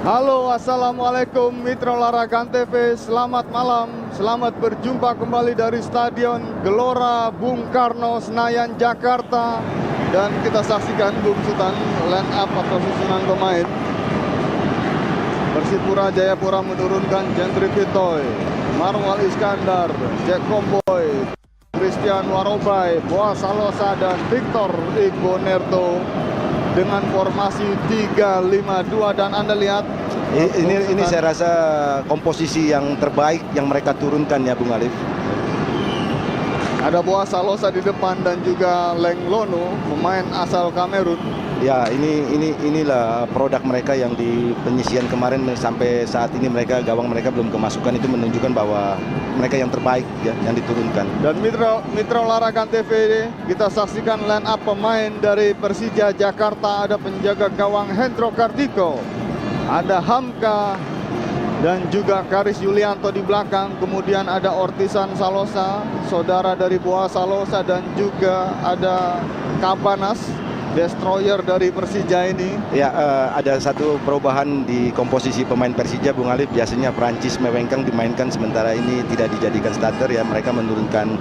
Halo, assalamualaikum mitra olahraga TV. Selamat malam, selamat berjumpa kembali dari Stadion Gelora Bung Karno, Senayan, Jakarta. Dan kita saksikan Bung Sultan line up atau susunan pemain. Persipura Jayapura menurunkan Gentry Pitoy, Marwal Iskandar, Jack Komboy, Christian Warobai, Boas Salosa, dan Victor Igbonerto dengan formasi 3-5-2. Dan Anda lihat ini saya rasa komposisi yang terbaik yang mereka turunkan ya Bung Alif. Ada Boas Salosa di depan dan juga Leng Lono, pemain asal Kamerun. Ya, inilah produk mereka yang di penyisian kemarin sampai saat ini gawang mereka belum kemasukan, itu menunjukkan bahwa mereka yang terbaik ya yang diturunkan. Dan mitra olahraga TV, kita saksikan line up pemain dari Persija Jakarta. Ada penjaga gawang Hendro Kartiko, ada Hamka dan juga Karis Yulianto di belakang. Kemudian ada Ortisan Salosa, saudara dari Boas Salosa, dan juga ada Kabanas, destroyer dari Persija ini. Ya, ada satu perubahan di komposisi pemain Persija, Bung Alif. Biasanya Prancis Mewengkang dimainkan, sementara ini tidak dijadikan starter ya. Mereka menurunkan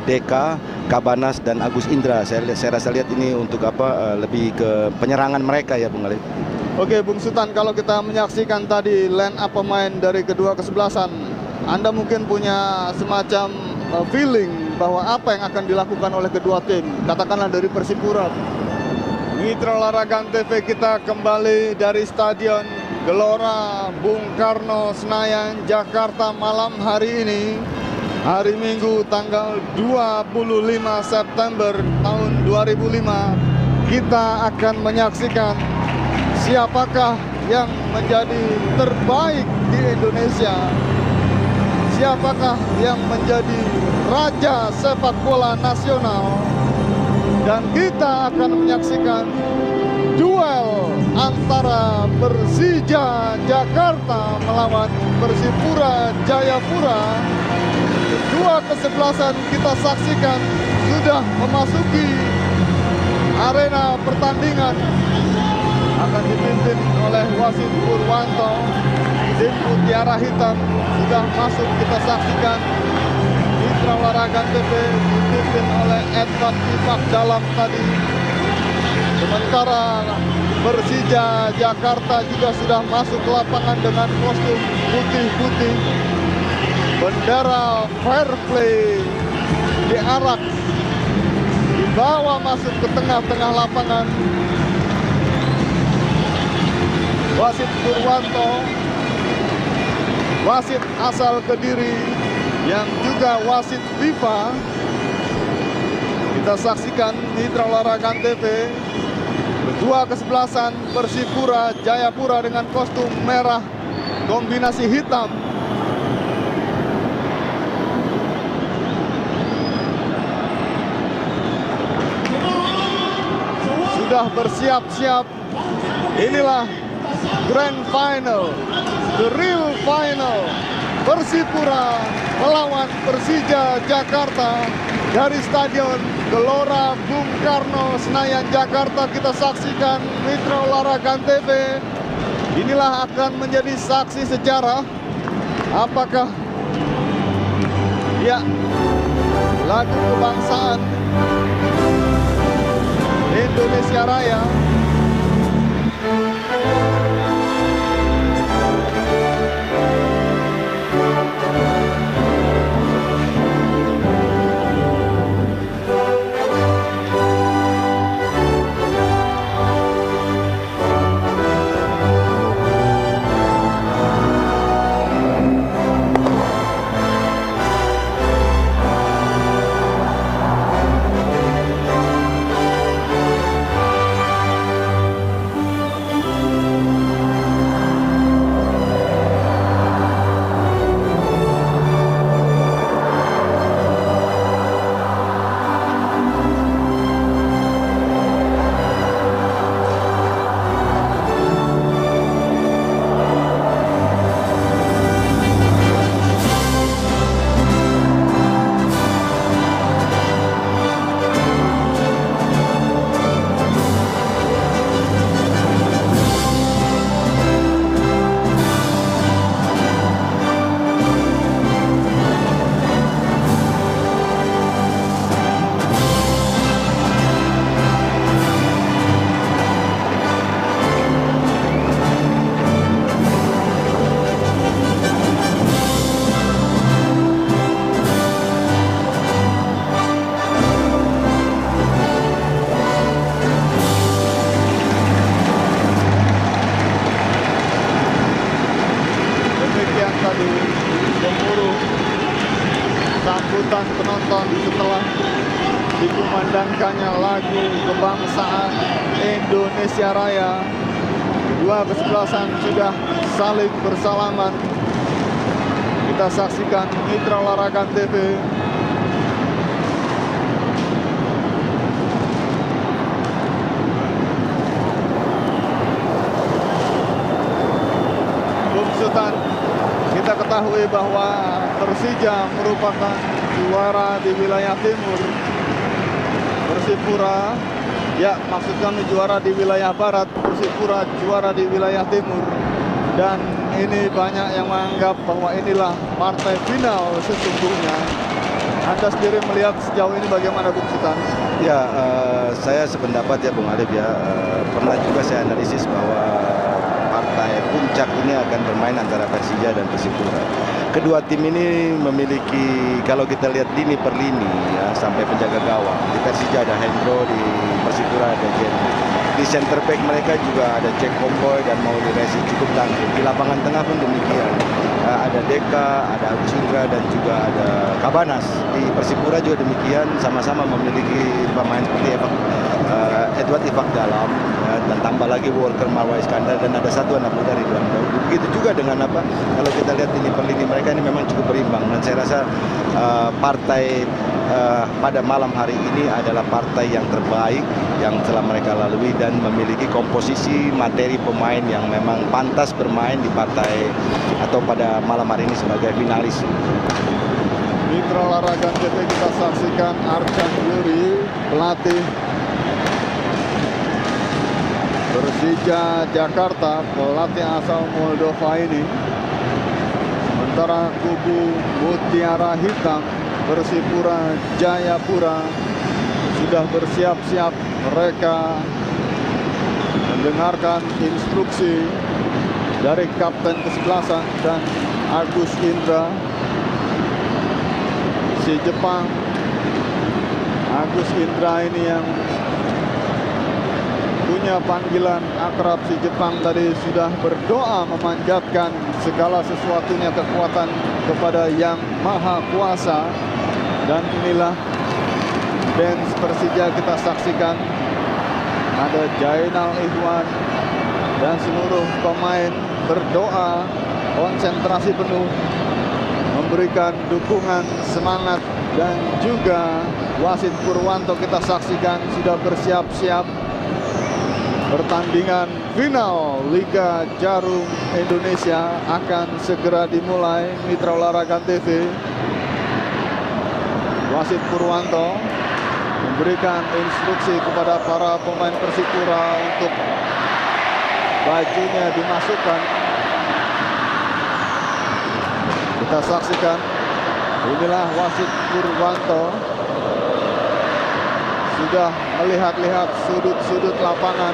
Deka, Kabanas, dan Agus Indra. Saya rasa lihat ini untuk lebih ke penyerangan mereka ya, Bung Alif. Oke, Bung Sultan, kalau kita menyaksikan tadi line up pemain dari kedua kesebelasan, Anda mungkin punya semacam feeling bahwa apa yang akan dilakukan oleh kedua tim, katakanlah dari Persipura. Mitra olahraga TV, kita kembali dari Stadion Gelora Bung Karno, Senayan, Jakarta malam hari ini, hari Minggu tanggal 25 September tahun 2005. Kita akan menyaksikan siapakah yang menjadi terbaik di Indonesia, siapakah yang menjadi raja sepak bola nasional. Dan kita akan menyaksikan duel antara Persija Jakarta melawan Persipura Jayapura. Kedua kesebelasan kita saksikan sudah memasuki arena pertandingan. Akan dipimpin oleh Wasit Purwanto. Tim Mutiara Hitam sudah masuk, kita saksikan. Mitra olahraga TV dipimpin oleh Edward Ipak dalam tadi. Sementara Persija Jakarta juga sudah masuk ke lapangan dengan kostum putih-putih. Bendera fair play diarak, dibawa masuk ke tengah-tengah lapangan. Wasit Purwanto, wasit asal Kediri yang juga wasit FIFA. Kita saksikan mitra olahraga TV, kedua kesebelasan Persipura Jayapura dengan kostum merah kombinasi hitam. Sudah bersiap-siap. Inilah Grand Final, the real final. Persipura melawan Persija Jakarta dari Stadion Gelora Bung Karno, Senayan, Jakarta. Kita saksikan mitra olahraga TV. Inilah akan menjadi saksi sejarah. Apakah ya lagu kebangsaan Indonesia Raya. lagu kebangsaan Indonesia Raya. Kedua kesebelasan sudah saling bersalaman. Kita saksikan Mitra Olahraga TV. Sultan, kita ketahui bahwa Persija merupakan juara di wilayah timur. Persipura, ya maksud kami juara di wilayah barat, Persipura juara di wilayah timur. Dan ini banyak yang menganggap bahwa inilah partai final sesungguhnya. Anda sendiri melihat sejauh ini bagaimana, Bung Sultan? Ya, saya sependapat ya Bung Alif ya. Pernah juga saya analisis bahwa partai puncak ini akan bermain antara Persija dan Persipura. Kedua tim ini memiliki, kalau kita lihat lini per lini ya, sampai penjaga gawang. Di Persija ada Hendro, di Persipura ada Jenny. Di center back mereka juga ada Jack Komboy dan Mauli Resi cukup tangguh. Di lapangan tengah pun demikian. Ada Deka, ada Agus Indra dan juga ada Kabanas. Di Persipura juga demikian, sama-sama memiliki pemain seperti Edward Ifak Dalam ya, dan tambah lagi Walker Marwah Iskandar dan ada satu anak muda Ridwan Daud. Begitu juga dengan kalau kita lihat ini per lini mereka ini memang cukup berimbang dan saya rasa partai pada malam hari ini adalah partai yang terbaik yang telah mereka lalui dan memiliki komposisi materi pemain yang memang pantas bermain di partai atau pada malam hari ini sebagai finalis. Mitra Olahraga TV kita saksikan Arcan Yuri, pelatih Persija Jakarta, pelatih asal Moldova ini. Sementara kubu Mutiara Hitam Persipura Jayapura sudah bersiap-siap, mereka mendengarkan instruksi dari Kapten Kesebelasan dan Agus Indra. Si Jepang, Agus Indra ini yang punya panggilan akrab si Jepang tadi sudah berdoa memanjatkan segala sesuatunya kekuatan kepada Yang Maha Kuasa. Dan inilah dance Persija kita saksikan. Ada Jainal Ikhwan dan seluruh pemain berdoa, konsentrasi penuh, memberikan dukungan, semangat. Dan juga wasit Purwanto kita saksikan sudah bersiap-siap. Pertandingan final Liga Jarum Indonesia akan segera dimulai. Mitra Olahraga TV, wasit Purwanto memberikan instruksi kepada para pemain Persipura untuk bajunya dimasukkan. Kita saksikan, inilah wasit Purwanto sudah melihat-lihat sudut-sudut lapangan.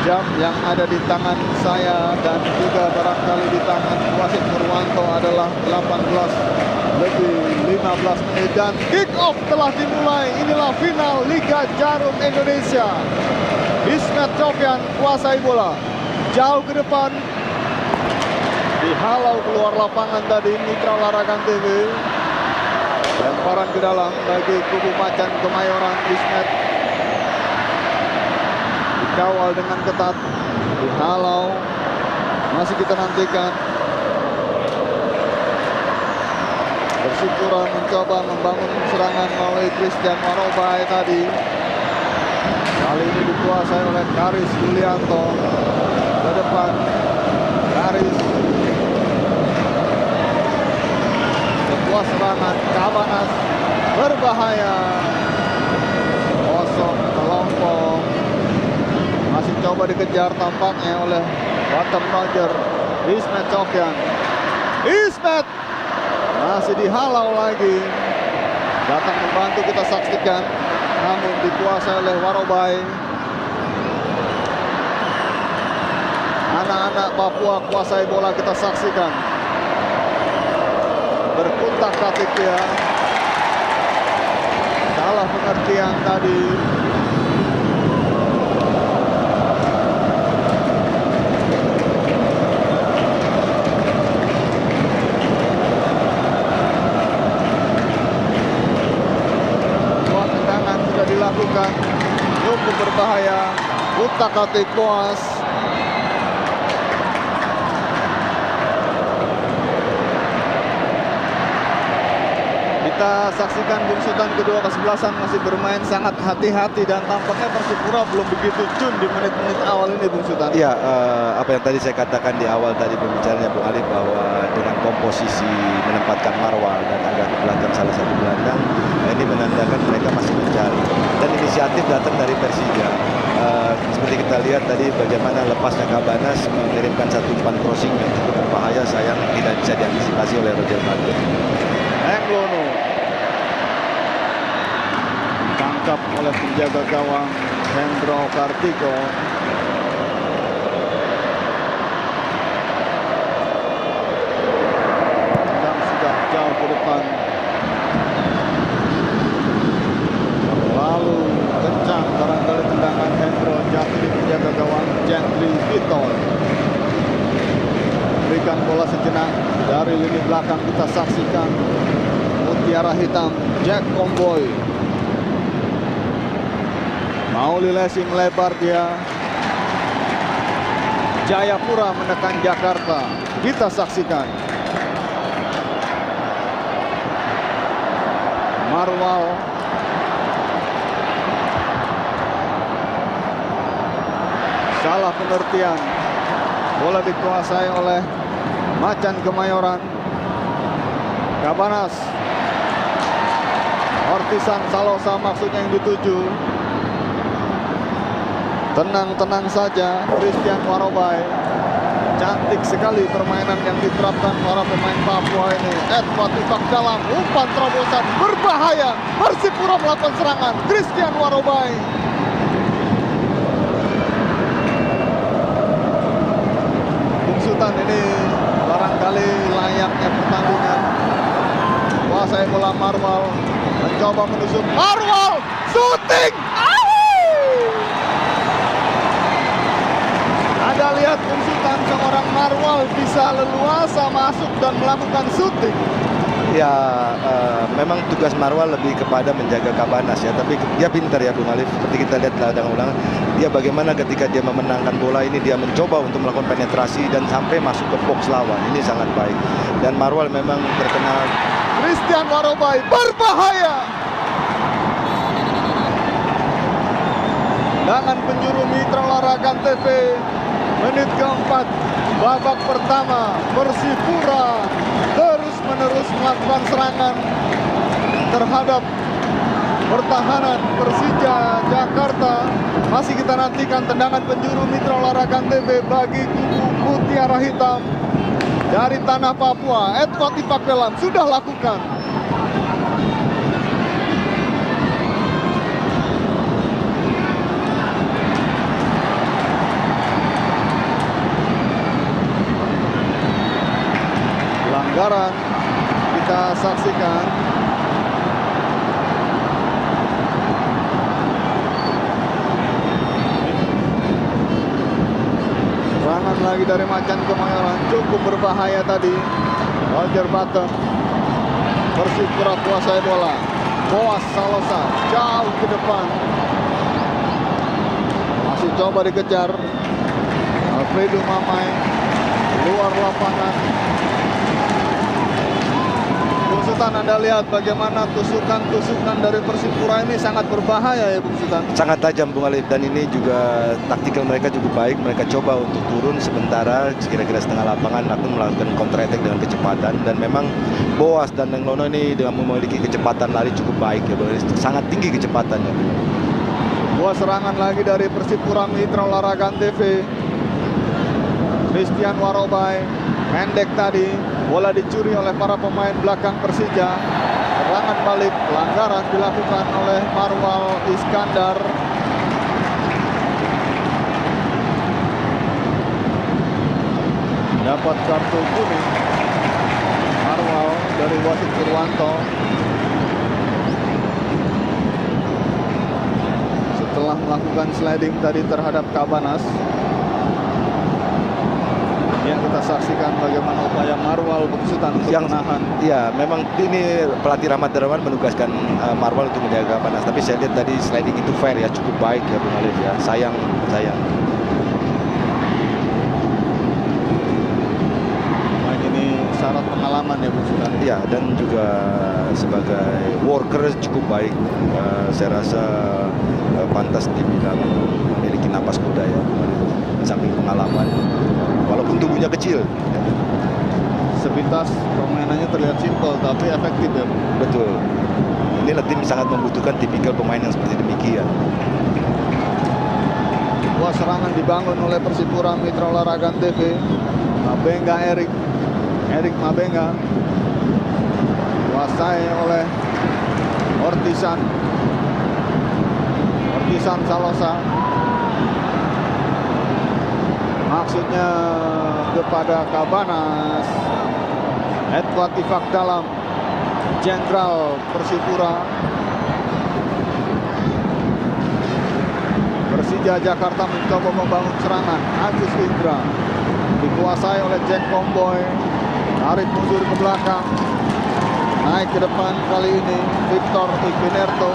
Jam yang ada di tangan saya dan juga barangkali di tangan wasit Purwanto adalah 18:15 menit dan kick off telah dimulai. Inilah final Liga Jarum Indonesia. Ismet Sofyan kuasai bola jauh ke depan, dihalau keluar lapangan tadi Mitra Olahraga TV. Lemparan ke dalam bagi kubu Macan Kemayoran. Ismet dikawal dengan ketat, dihalau, masih kita nantikan. Persipura mencoba membangun serangan melalui Christian Warobai tadi. Kali ini dikuasai oleh Karis Yulianto. Ke depan Karis, sebuah serangan Kabanas berbahaya, kosong kelompok. Masih coba dikejar tampaknya oleh Batam Roger. Ismet Sofyan, Ismet masih dihalau lagi, datang membantu kita saksikan, namun dikuasai oleh Warobai. Anak-anak Papua kuasai bola kita saksikan, berkutak-katik ya, salah pengertian tadi. dilakukan, cukup berbahaya. Utak-atik Boas. Kita saksikan Bung Sultan kedua kesebelasan masih bermain sangat hati-hati dan tampaknya Persipura belum begitu cun di menit-menit awal ini, Bung Sultan. Iya, apa yang tadi saya katakan di awal tadi pembicaranya Bung Alif, bahwa dengan komposisi menempatkan Marwal dan agak ke belakang salah satu gelandang, ini menandakan mereka masih mencari. Dan inisiatif datang dari Persija. Seperti kita lihat tadi bagaimana lepasnya Cabanas mengirimkan satu umpan crossing yang cukup berbahaya, sayang tidak bisa diantisipasi oleh Roger Bando. Englono ditangkap oleh penjaga gawang Hendro Kartiko. Tenang sudah jauh ke depan, lalu kencang barangkali tendangan Hendro jatuh di penjaga gawang Gentry Vitor. Berikan bola sejenak dari lini belakang, kita saksikan Mutiara Hitam Jack Comboy. Mauli Lesi melebar dia. Jayapura menekan Jakarta. Kita saksikan Marwal salah pengertian. Bola dikuasai oleh Macan Kemayoran. Cabanas, Ortisan Salosa maksudnya yang dituju. Tenang-tenang saja Christian Warobai. Cantik sekali permainan yang diterapkan para pemain Papua ini. Edward Ipak dalam, umpan terobosan berbahaya. Persipura melakukan serangan. Christian Warobai. Bung Sultan, ini barangkali layaknya pertandingan. Kuasai bola Marwal, mencoba menusuk. Marwal, shooting. Anda lihat Bung Sultan, seorang Marwal bisa leluasa masuk dan melakukan shooting. Ya, memang tugas Marwal lebih kepada menjaga Cabanas ya, tapi dia pintar ya Bung Alif. Seperti kita lihat ladang-ulang, dia bagaimana ketika dia memenangkan bola ini, dia mencoba untuk melakukan penetrasi dan sampai masuk ke box lawan. Ini sangat baik. Dan Marwal memang terkenal. Christian Warobai berbahaya. Dengan penjuru Mitra Olahraga TV, menit keempat babak pertama, Persipura terus-menerus melakukan serangan terhadap pertahanan Persija Jakarta. Masih kita nantikan tendangan penjuru Mitra Olahraga TV bagi kubu Mutiara Hitam dari tanah Papua. Edward Ipak dalam sudah lakukan. Pelanggaran kita saksikan. Serangan lagi dari Macan Kemayoran, cukup berbahaya tadi. Roger Button. Persipura kuasai bola. Boas Salosa jauh ke depan. Masih coba dikejar. Alfredo Mamai luar lapangan. Bung Sultan, Anda lihat bagaimana tusukan-tusukan dari Persipura ini sangat berbahaya ya Bung Sultan. Sangat tajam Bung Alif, dan ini juga taktikal mereka cukup baik. Mereka coba untuk turun sementara kira-kira setengah lapangan, akan melakukan counter attack dengan kecepatan. Dan memang Boas dan Englono ini dengan memiliki kecepatan lari cukup baik ya Bung Alif. Sangat tinggi kecepatannya. Buah serangan lagi dari Persipura Mitra Olahraga TV. Christian Warobai pendek tadi, bola dicuri oleh para pemain belakang Persija. Serangan balik, pelanggaran dilakukan oleh Marwal Iskandar. Dapat kartu kuning Marwal dari wasit Purwanto. Setelah melakukan sliding tadi terhadap Cabanas. Yang kita saksikan bagaimana upaya Marwal Bungsutan untuk menahan. Ya, memang ini pelatih Rahmat Darmawan menugaskan Marwal untuk menjaga Kabanas. Tapi saya lihat tadi sliding itu fair ya, cukup baik ya Bung Alif ya. Sayang. Main ini syarat pengalaman ya Bungsutan. Ya, dan juga sebagai worker cukup baik. Saya rasa pantas dibilang memiliki napas kuda ya, samping pengalaman, walaupun tubuhnya kecil. Sepintas permainannya terlihat simpel tapi efektif ya. Betul. Inilah tim sangat membutuhkan tipikal pemain yang seperti demikian. Sebuah serangan dibangun oleh Persipura Mitra Olahraga TV. Mabenga Erik Mabenga kuasai oleh Ortisan Salosa. Maksudnya kepada Kabanas. Edward Ifak dalam Jenderal Persipura. Persija Jakarta mencoba membangun serangan. Agus Indra dikuasai oleh Jack Comboy. Tarik mundur ke belakang. Naik ke depan kali ini Victor Ipinerto.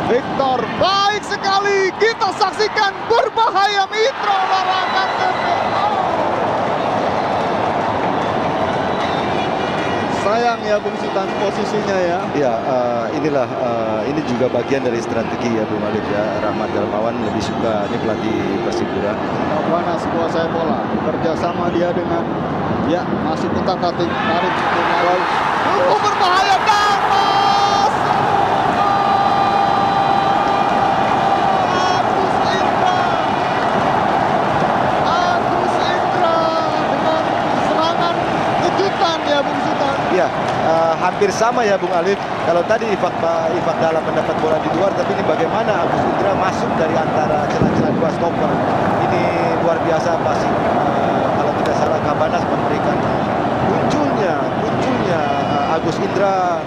Victor baik sekali. Kita saksikan berbahaya Mitra Olahraga TV. Sayang ya Bungsutan posisinya ya. Ya, ini juga bagian dari strategi ya Bung Alif ya. Rahmat Darmawan lebih suka, ini pelatih Persipura. Kabanas kuasai bola, kerjasama dia dengan masih utak-atik, tarik mengawal. Berbahaya Kamas. Agus Indra dengan serangan kejutan ya Bungsutan. Ya, hampir sama ya Bung Alif. Kalau tadi Ifak Dalam mendapat bola di luar, tapi ini bagaimana Agus Indra masuk dari antara celah-celah dua stopper. Ini luar biasa pasti. Kalau tidak salah Kabanas memberikan munculnya Agus Indra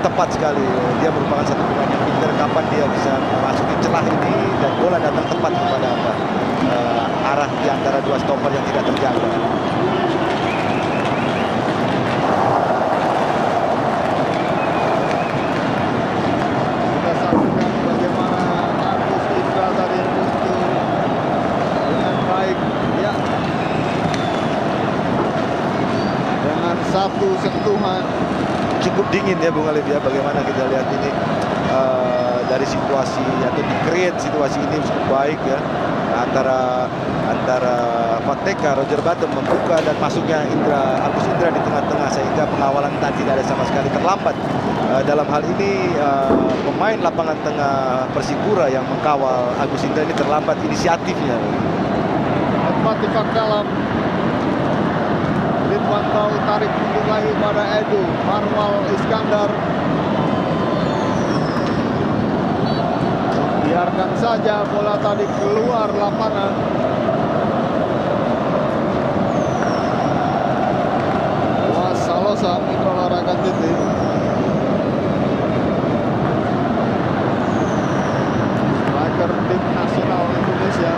tepat sekali. Dia merupakan satu pemain yang pintar kapan dia bisa memasuki celah ini dan bola datang tepat kepada arah di antara dua stopper yang tidak terjaga. Satu sentuhan cukup dingin ya Bung Alif ya. Bagaimana kita lihat ini dari situasi atau di-create situasi ini cukup baik ya, antara Fateka, Roger Bottom membuka dan masuknya Agus Indra di tengah-tengah, sehingga pengawalan tadi tidak ada sama sekali terlambat. Dalam hal ini pemain lapangan tengah Persipura yang mengkawal Agus Indra ini terlambat inisiatifnya. Tempat Ifak dalam Ridwan Tau tarik mundur lagi pada Edu. Marwal Iskandar biarkan saja bola tadi keluar lapangan. Salosa Mitra Olahraga TV. Striker tim nasional Indonesia.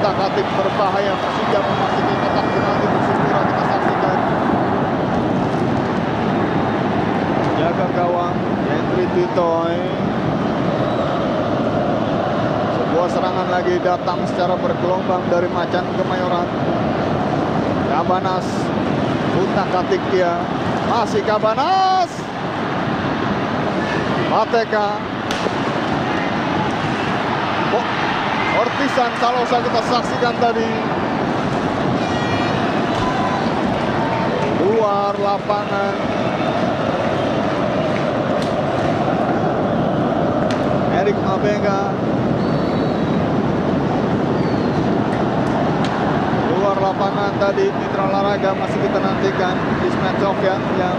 Utak-atik berbahaya, Persija memasuki kotak penalti Persipura. Kita saksikan jaga gawang Hendry Titoy. Sebuah serangan lagi datang secara bergelombang dari Macan Kemayoran. Kabanas utak-atik dia, masih Kabanas. Fateka. Ortisan Salosa kita saksikan tadi. Luar lapangan. Erik Mabenga. Luar lapangan tadi Mitra Olahraga masih kita nantikan. Ismet Sofyan yang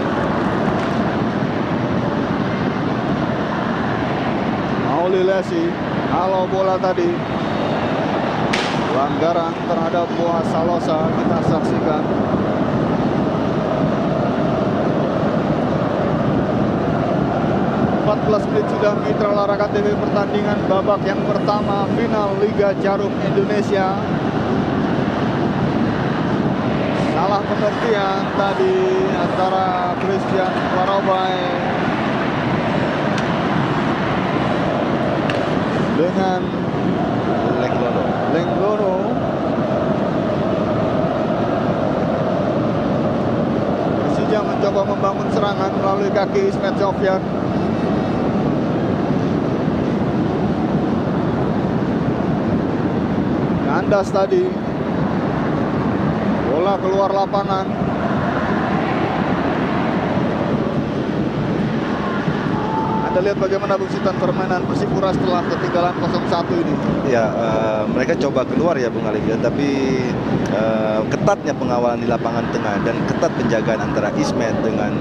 Mauli Lesi. Halo bola tadi. Pelanggaran terhadap Boas Salosa kita saksikan. 14 menit sudah Mitra Olahraga TV pertandingan babak yang pertama final Liga Jarum Indonesia. Salah pengertian tadi antara Christian Warobai dengan Lenglono. Persija mencoba membangun serangan melalui kaki Ismet Sofyan. Kandas tadi, bola keluar lapangan. Anda lihat bagaimana busitan permainan Persipura setelah ketinggalan 0-1 ini. Ya, mereka coba keluar ya Bung Alif ya, tapi ketatnya pengawalan di lapangan tengah dan ketat penjagaan antara Ismet dengan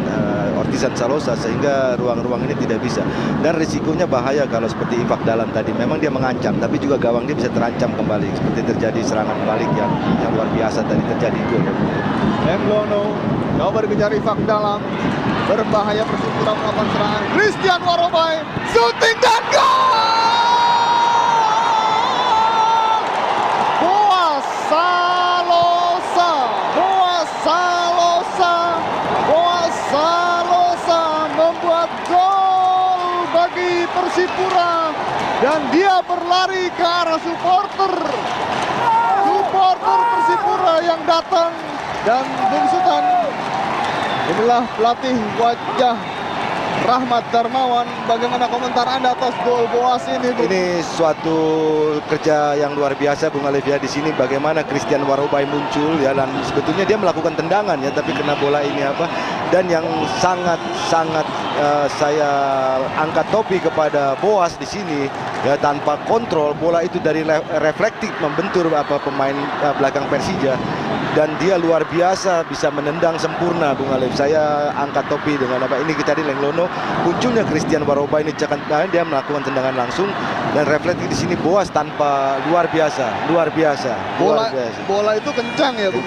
Ortizan Salosa sehingga ruang-ruang ini tidak bisa. Dan risikonya bahaya kalau seperti Infak Dalam tadi, memang dia mengancam, tapi juga gawang dia bisa terancam kembali seperti terjadi serangan balik yang luar biasa tadi terjadi gol. Lenglono coba dikejar Infak Dalam. Berbahaya Persipura melakukan serangan. Christian Warobai shooting dan gol! Boas Salosa, Boas Salosa, Boas Salosa membuat gol bagi Persipura dan dia berlari ke arah supporter Persipura yang datang. Dan Bung Sultan, inilah pelatih wajah Rahmat Darmawan. Bagaimana komentar Anda atas gol Boas ini, Bung? Ini suatu kerja yang luar biasa Bung Alif ya. Di sini bagaimana Christian Warobai muncul ya, dan sebetulnya dia melakukan tendangan ya, tapi kena bola ini apa. Dan yang sangat saya angkat topi kepada Boas di sini ya, tanpa kontrol bola itu dari reflektif membentur pemain belakang Persija. Dan dia luar biasa bisa menendang sempurna Bung Alif. Saya angkat topi dengan ini kita di Lenglono, munculnya Christian Warobai ini dia melakukan tendangan langsung dan refleks di sini Boas tanpa luar biasa. Bola itu kencang ya, Bung?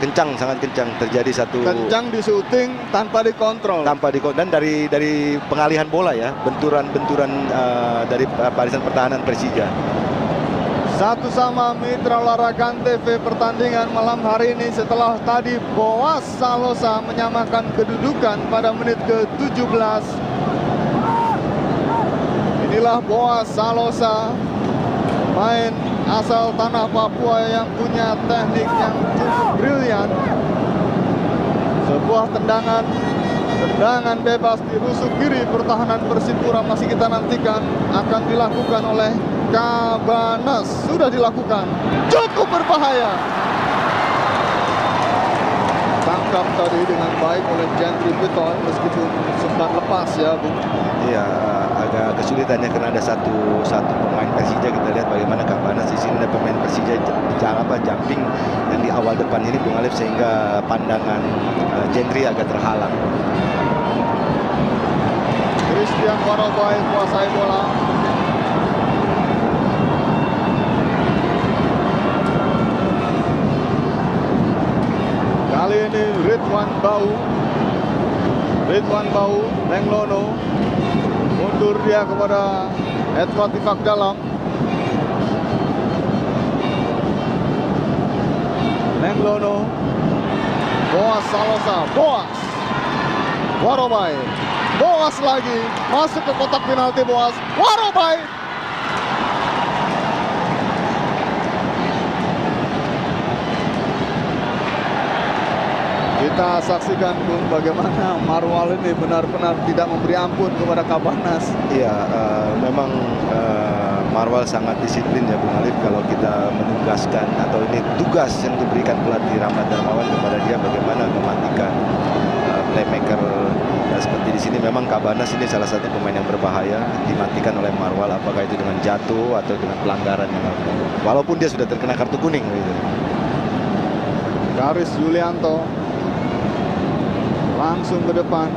Kencang, sangat kencang. Terjadi satu kencang di syuting tanpa dikontrol. Dan dari pengalihan bola ya, benturan dari barisan pertahanan Persija. 1-1 Mitra Olahraga TV pertandingan malam hari ini setelah tadi Boas Salosa menyamakan kedudukan pada menit ke-17. Inilah Boas Salosa, main asal tanah Papua yang punya teknik yang cukup brilian. Sebuah tendangan bebas di rusuk kiri pertahanan Persipura masih kita nantikan akan dilakukan oleh Cabanas. Sudah dilakukan, cukup berbahaya. Tangkap tadi dengan baik oleh Gentry Piton meskipun sempat lepas ya, Bung. Iya, agak kesulitannya karena ada satu pemain Persija. Kita lihat bagaimana Cabanas di sini ada pemain Persija jumping yang di awal depan ini Bung Alif, sehingga pandangan Gentry agak terhalang. Christian Warobai kuasai bola. Kali ini Ridwan Bau, Lenglono mundur dia kepada Edward Infak Dalam. Lenglono, Boas Salosa, Boas Warobai, Boas lagi masuk ke kotak penalti. Boas Warobai. Kita saksikan, Bung, bagaimana Marwal ini benar-benar tidak memberi ampun kepada Cabanas. Iya, memang Marwal sangat disiplin ya Bung Alif. Kalau kita menugaskan atau ini tugas yang diberikan pelatih Rahmat Darmawan kepada dia bagaimana mematikan playmaker. Seperti di sini memang Cabanas ini salah satu pemain yang berbahaya, dimatikan oleh Marwal, apakah itu dengan jatuh atau dengan pelanggaran yang walaupun dia sudah terkena kartu kuning gitu. Garis Yulianto langsung ke depan.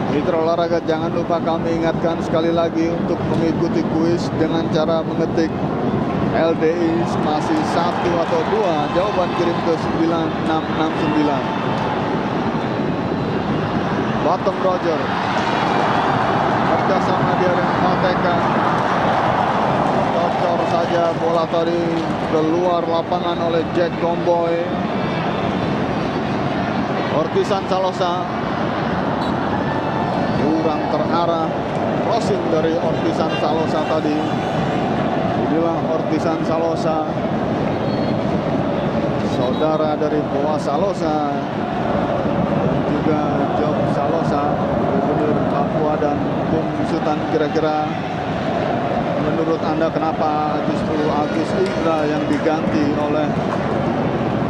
Mitra Olahraga, jangan lupa kami ingatkan sekali lagi untuk mengikuti kuis dengan cara mengetik LDI spasi 1 atau 2, jawaban kirim ke 9669. Bottom Roger Salosa tadi keluar lapangan oleh Jack Gomboy. Ortisan Salosa kurang terarah, crossing dari Ortisan Salosa tadi. Inilah Ortisan Salosa, saudara dari Boa Salosa dan juga Job Salosa, Gubernur Papua dan Bung Sultan. Kira-kira menurut Anda kenapa justru Agus Indra yang diganti oleh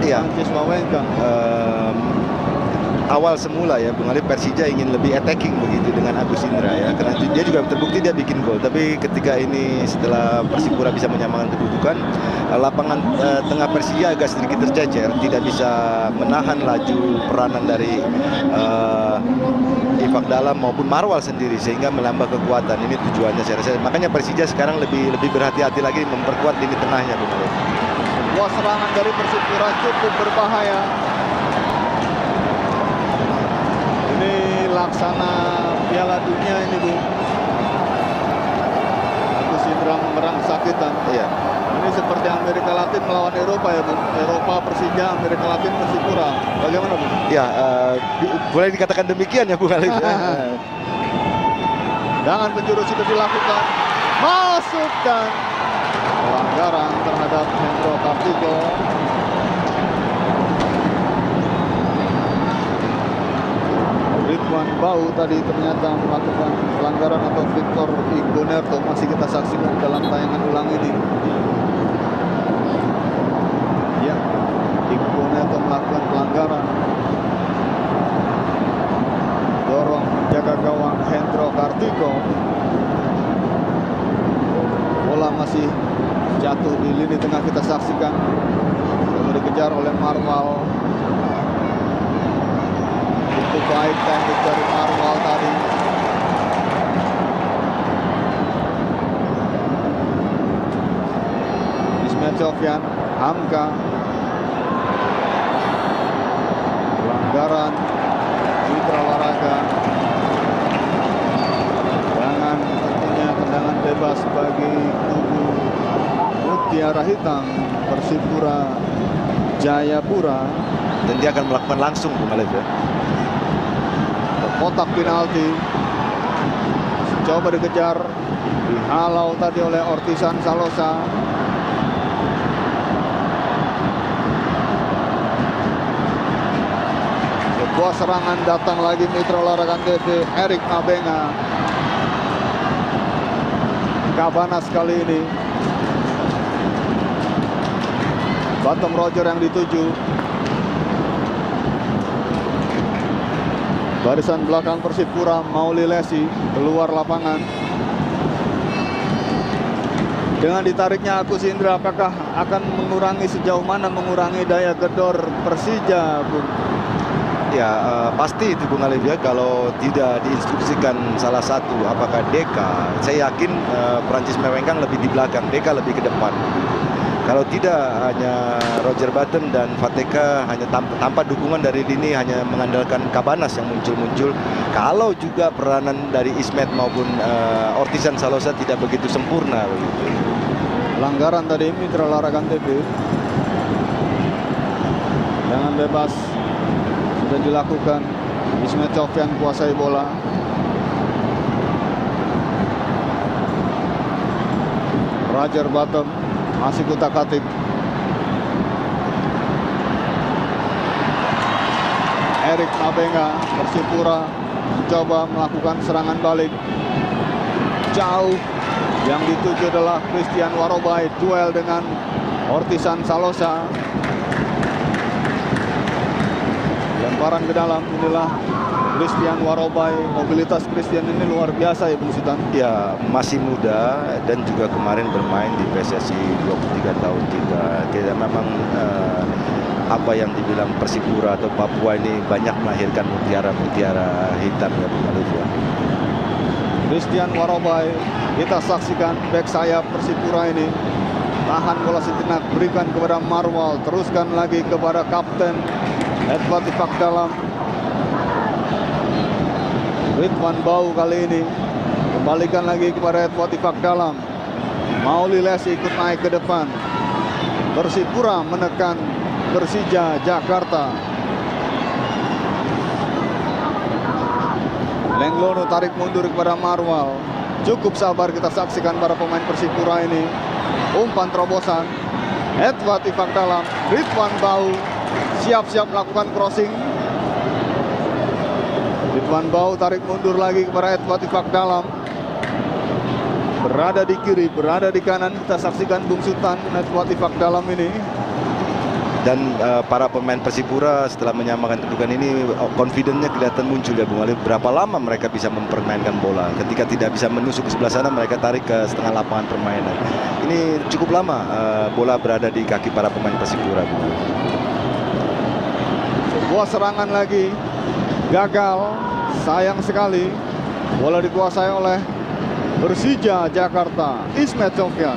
Francis Wawengkang? Awal semula ya Bung Alif, Persija ingin lebih attacking begitu dengan Agus Indra ya, karena dia juga terbukti dia bikin gol. Tapi ketika ini setelah Persipura bisa menyamakan kedudukan, lapangan tengah Persija agak sedikit tercecer, tidak bisa menahan laju peranan dari Ifak Dalam maupun Marwal sendiri, sehingga menambah kekuatan. Ini tujuannya saya rasa. Makanya Persija sekarang lebih berhati-hati lagi memperkuat lini tengahnya Bung Alif. Sebuah serangan dari Persipura cukup berbahaya. Ini laksana Piala Dunia ini, Bu. Agus Indra merangsakitan. Iya. Ini seperti Amerika Latin melawan Eropa ya, Bu. Eropa Persija, Amerika Latin Persipura. Bagaimana, Bu? Ya, boleh dikatakan demikian ya Bung Alif. Dengan penjuru sudah dilakukan, masuk dan pelanggaran terhadap Hendro Kartiko. Ridwan Bau tadi ternyata melakukan pelanggaran atau Victor Igonerto, masih kita saksikan dalam tayangan ulang ini. Ya, Igonerto melakukan pelanggaran, dorong jaga gawang Hendro Kartiko. Bola masih jatuh di lini tengah, kita saksikan. Dikejar oleh Marwal. Cukup baik teknik dari Marwal tadi. Ismet Sofyan, Hamka. Pelanggaran Mitra Olahraga. Dengan tentunya tendangan bebas bagi kubu Mutiara Hitam Persipura Jayapura. Dan dia akan melakukan langsung Bung Alif ya. Kotak penalti, coba dikejar, dihalau tadi oleh Ortisan Salosa. Sebuah serangan datang lagi Mitra Olahraga TV, Erik Mabenga. Kabanas kali ini. Bottom Roger yang dituju. Barisan belakang Persipura, Mauli Lesi keluar lapangan. Dengan ditariknya Agus Indra, apakah akan mengurangi, sejauh mana mengurangi daya gedor Persija, Bung? Ya, pasti itu Bung Alif ya, kalau tidak diinstruksikan salah satu, apakah Deka, saya yakin Francis Mewengkang lebih di belakang, Deka lebih ke depan. Kalau tidak, hanya Roger Bottom dan Fateka hanya tanpa dukungan dari lini, hanya mengandalkan Kabanas yang muncul-muncul. Kalau juga peranan dari Ismet maupun Ortisan Salosa tidak begitu sempurna begitu. Pelanggaran tadi Mitra Olahraga TV. Dengan bebas sudah dilakukan. Ismet Sofyan kuasai bola. Roger Bottom masih kutak-katik. Erik Mabenga, Persipura mencoba melakukan serangan balik. Jauh, yang dituju adalah Christian Warobai, duel dengan Ortisan Salosa. Lemparan ke dalam, inilah Christian Warobai. Mobilitas Christian ini luar biasa ya Bung Sultan. Ya, masih muda dan juga kemarin bermain di PSSI 23 tahun juga. Tidak memang apa yang dibilang Persipura atau Papua ini banyak melahirkan mutiara-mutiara hitam ya Bung Alif ya. Christian Warobai, kita saksikan back sayap Persipura ini. Tahan bola sejenak, berikan kepada Marwal, teruskan lagi kepada Kapten Edward Ifak Dalam. Ridwan Bau kali ini kembalikan lagi kepada Edward Ifak Dalam. Mauli Lesi ikut naik ke depan. Persipura menekan Persija Jakarta. Lenglono tarik mundur kepada Marwal. Cukup sabar kita saksikan para pemain Persipura ini. Umpan terobosan. Edward Ifak dalam. Ridwan Bau siap-siap melakukan crossing. Ridwan Bau tarik mundur lagi kepada Edward Ifak dalam. Berada di kiri, berada di kanan. Kita saksikan Bung Sultan Edward Ifak dalam ini. Dan para pemain Persipura setelah menyamakan kedudukan ini, confidence-nya kelihatan muncul ya Bung Ali. Berapa lama mereka bisa mempermainkan bola. Ketika tidak bisa menusuk ke sebelah sana, mereka tarik ke setengah lapangan permainan. Ini cukup lama bola berada di kaki para pemain Persipura, Bung Ali. Sebuah serangan lagi gagal. Sayang sekali. Bola dikuasai oleh Persija Jakarta. Ismet Sofyan.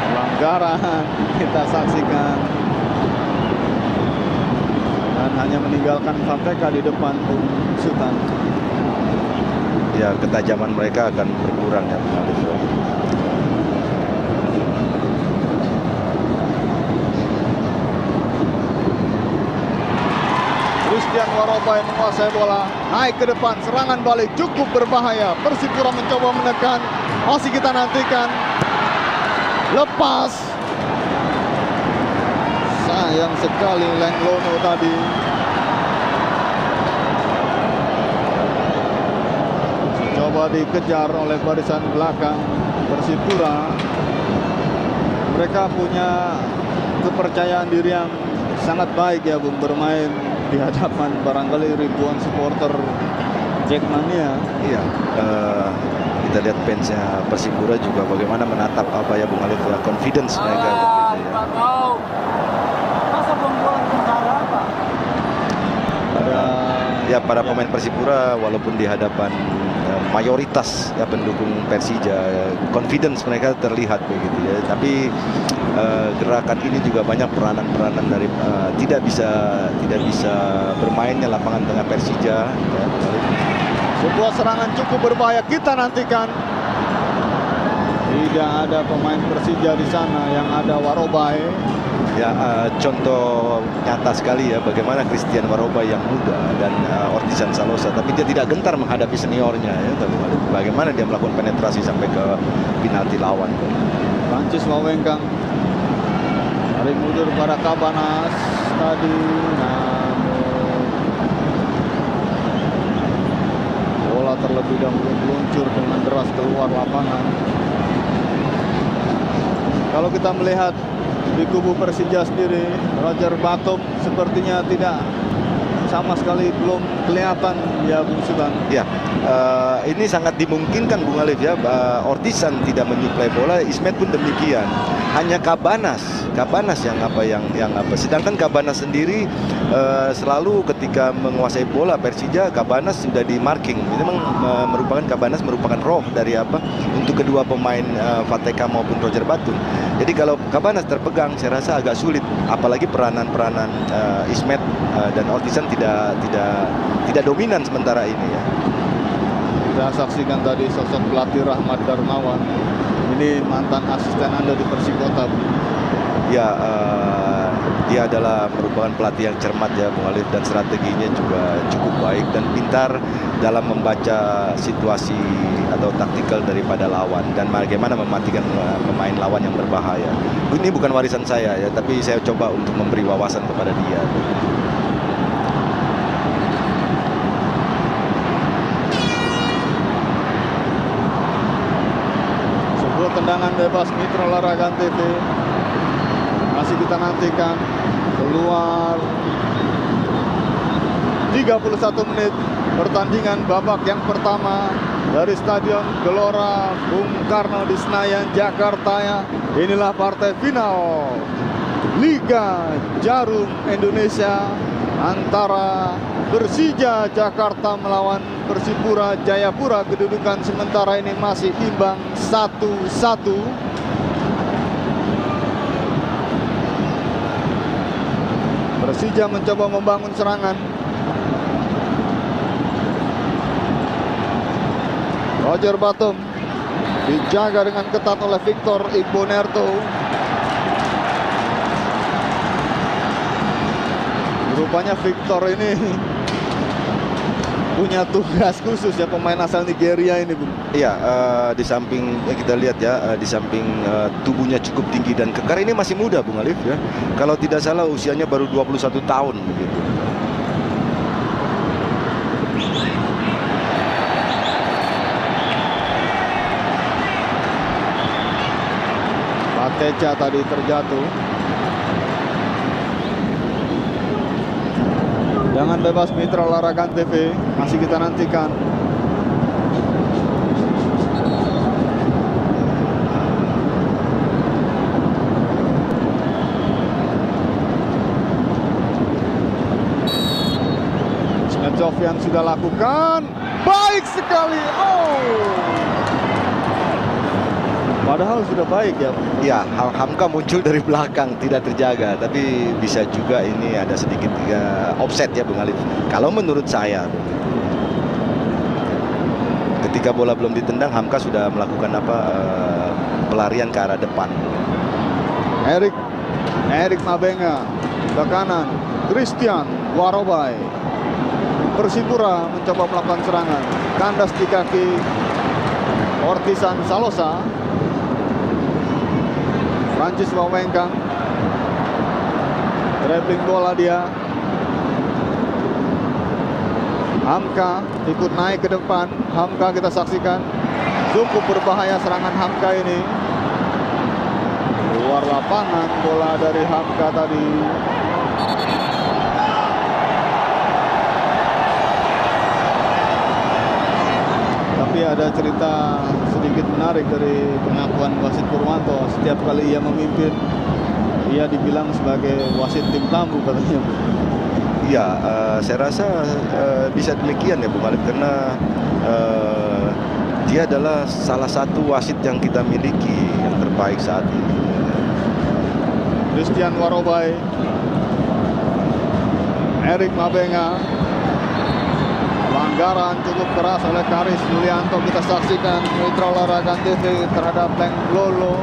Pelanggaran kita saksikan. Dan hanya meninggalkan Fateka di depan Bung Sultan. Ya, ketajaman mereka akan berkurang ya Bung Ali. Christian Warobai menguasai bola, naik ke depan, serangan balik cukup berbahaya. Persipura mencoba menekan, masih kita nantikan. Lepas. Sayang sekali Lenglono tadi. Coba dikejar oleh barisan belakang Persipura. Mereka punya kepercayaan diri yang sangat baik ya Bung, bermain di hadapan barangkali ribuan supporter Jackmania. Iya, kita lihat fansnya Persipura juga bagaimana menatap apa ya Bung Alif ya, confidence mereka. Para pemain Persipura walaupun di hadapan mayoritas ya pendukung Persija, confidence mereka terlihat begitu ya. Tapi gerakan ini juga banyak peranan-peranan dari tidak bisa bermainnya lapangan tengah Persija ya. Sebuah serangan cukup berbahaya, kita nantikan. Tidak ada pemain Persija di sana, yang ada Warobai. Ya, contoh nyata sekali ya bagaimana Christian Warobai yang muda dan Ortisan Salosa, tapi dia tidak gentar menghadapi seniornya ya. Bagaimana dia melakukan penetrasi sampai ke penalti lawan. Prancis Wawengkang tarik mundur pada Kabanas tadi, namun bola terlebih dahulu meluncur dengan deras keluar lapangan. Kalau kita melihat di kubu Persija sendiri, Roger Batum sepertinya tidak sama sekali belum kelihatan ya Bung Sultan. Ya, ini sangat dimungkinkan Bung Alif ya. Ortisan tidak menyuplai bola, Ismet pun demikian. Hanya Kabanas yang apa. Sedangkan Kabanas sendiri selalu ketika menguasai bola Persija, Kabanas sudah di marking. Ini memang Kabanas merupakan roh dari apa untuk kedua pemain Fateka maupun Roger Batum. Jadi kalau Kabanas terpegang, saya rasa agak sulit. Apalagi peranan Ismet dan Ortisan tidak dominan sementara ini ya. Kita saksikan tadi sosok pelatih Rahmat Darmawan. Ini mantan asisten Anda di Persikota. Ya, dia adalah merupakan pelatih yang cermat ya Bung Alif, dan strateginya juga cukup baik dan pintar dalam membaca situasi atau taktikal daripada lawan dan bagaimana mematikan pemain lawan yang berbahaya. Ini bukan warisan saya ya, tapi saya coba untuk memberi wawasan kepada dia. Sebuah tendangan bebas Mitra Olahraga TV. Masih kita nantikan. Keluar 31 menit pertandingan babak yang pertama dari Stadion Gelora Bung Karno di Senayan, Jakarta ya. Inilah partai final Liga Jarum Indonesia antara Persija Jakarta melawan Persipura Jayapura. Kedudukan sementara ini masih imbang 1-1. Persija mencoba membangun serangan. Roger Bottom dijaga dengan ketat oleh Victor Igbonerto. Rupanya Victor ini punya tugas khusus ya, pemain asal Nigeria ini, Bung. Iya, di samping kita lihat ya, di samping tubuhnya cukup tinggi dan kekar, ini masih muda Bung Alif ya. Kalau tidak salah usianya baru 21 tahun begitu. Pateca tadi terjatuh. Jangan bebas Mitra Olahraga TV, masih kita nantikan. Sofian sudah lakukan, baik sekali. Padahal sudah baik ya. Ya, Hamka muncul dari belakang, tidak terjaga, tapi bisa juga ini ada sedikit offset ya Bung Alif. Kalau menurut saya, ketika bola belum ditendang, Hamka sudah melakukan pelarian ke arah depan. Erik Mabenga ke kanan, Christian Warobai. Persipura mencoba melakukan serangan, kandas di kaki Ortisan Salosa. Francis Wawengkang dribbling bola dia. Hamka ikut naik ke depan. Hamka kita saksikan, cukup berbahaya serangan Hamka ini. Luar lapangan bola dari Hamka tadi. Tapi ada cerita sedikit menarik dari pengakuan wasit Purwanto. Setiap kali ia memimpin, ia dibilang sebagai wasit tim tamu katanya. Iya, saya rasa bisa demikian ya Bung Alif, karena dia adalah salah satu wasit yang kita miliki yang terbaik saat ini. Christian Warobai, Erik Mabenga. Pelanggaran cukup keras oleh Karis Yulianto, kita saksikan Mitra Olahraga TV terhadap Leng Lolo.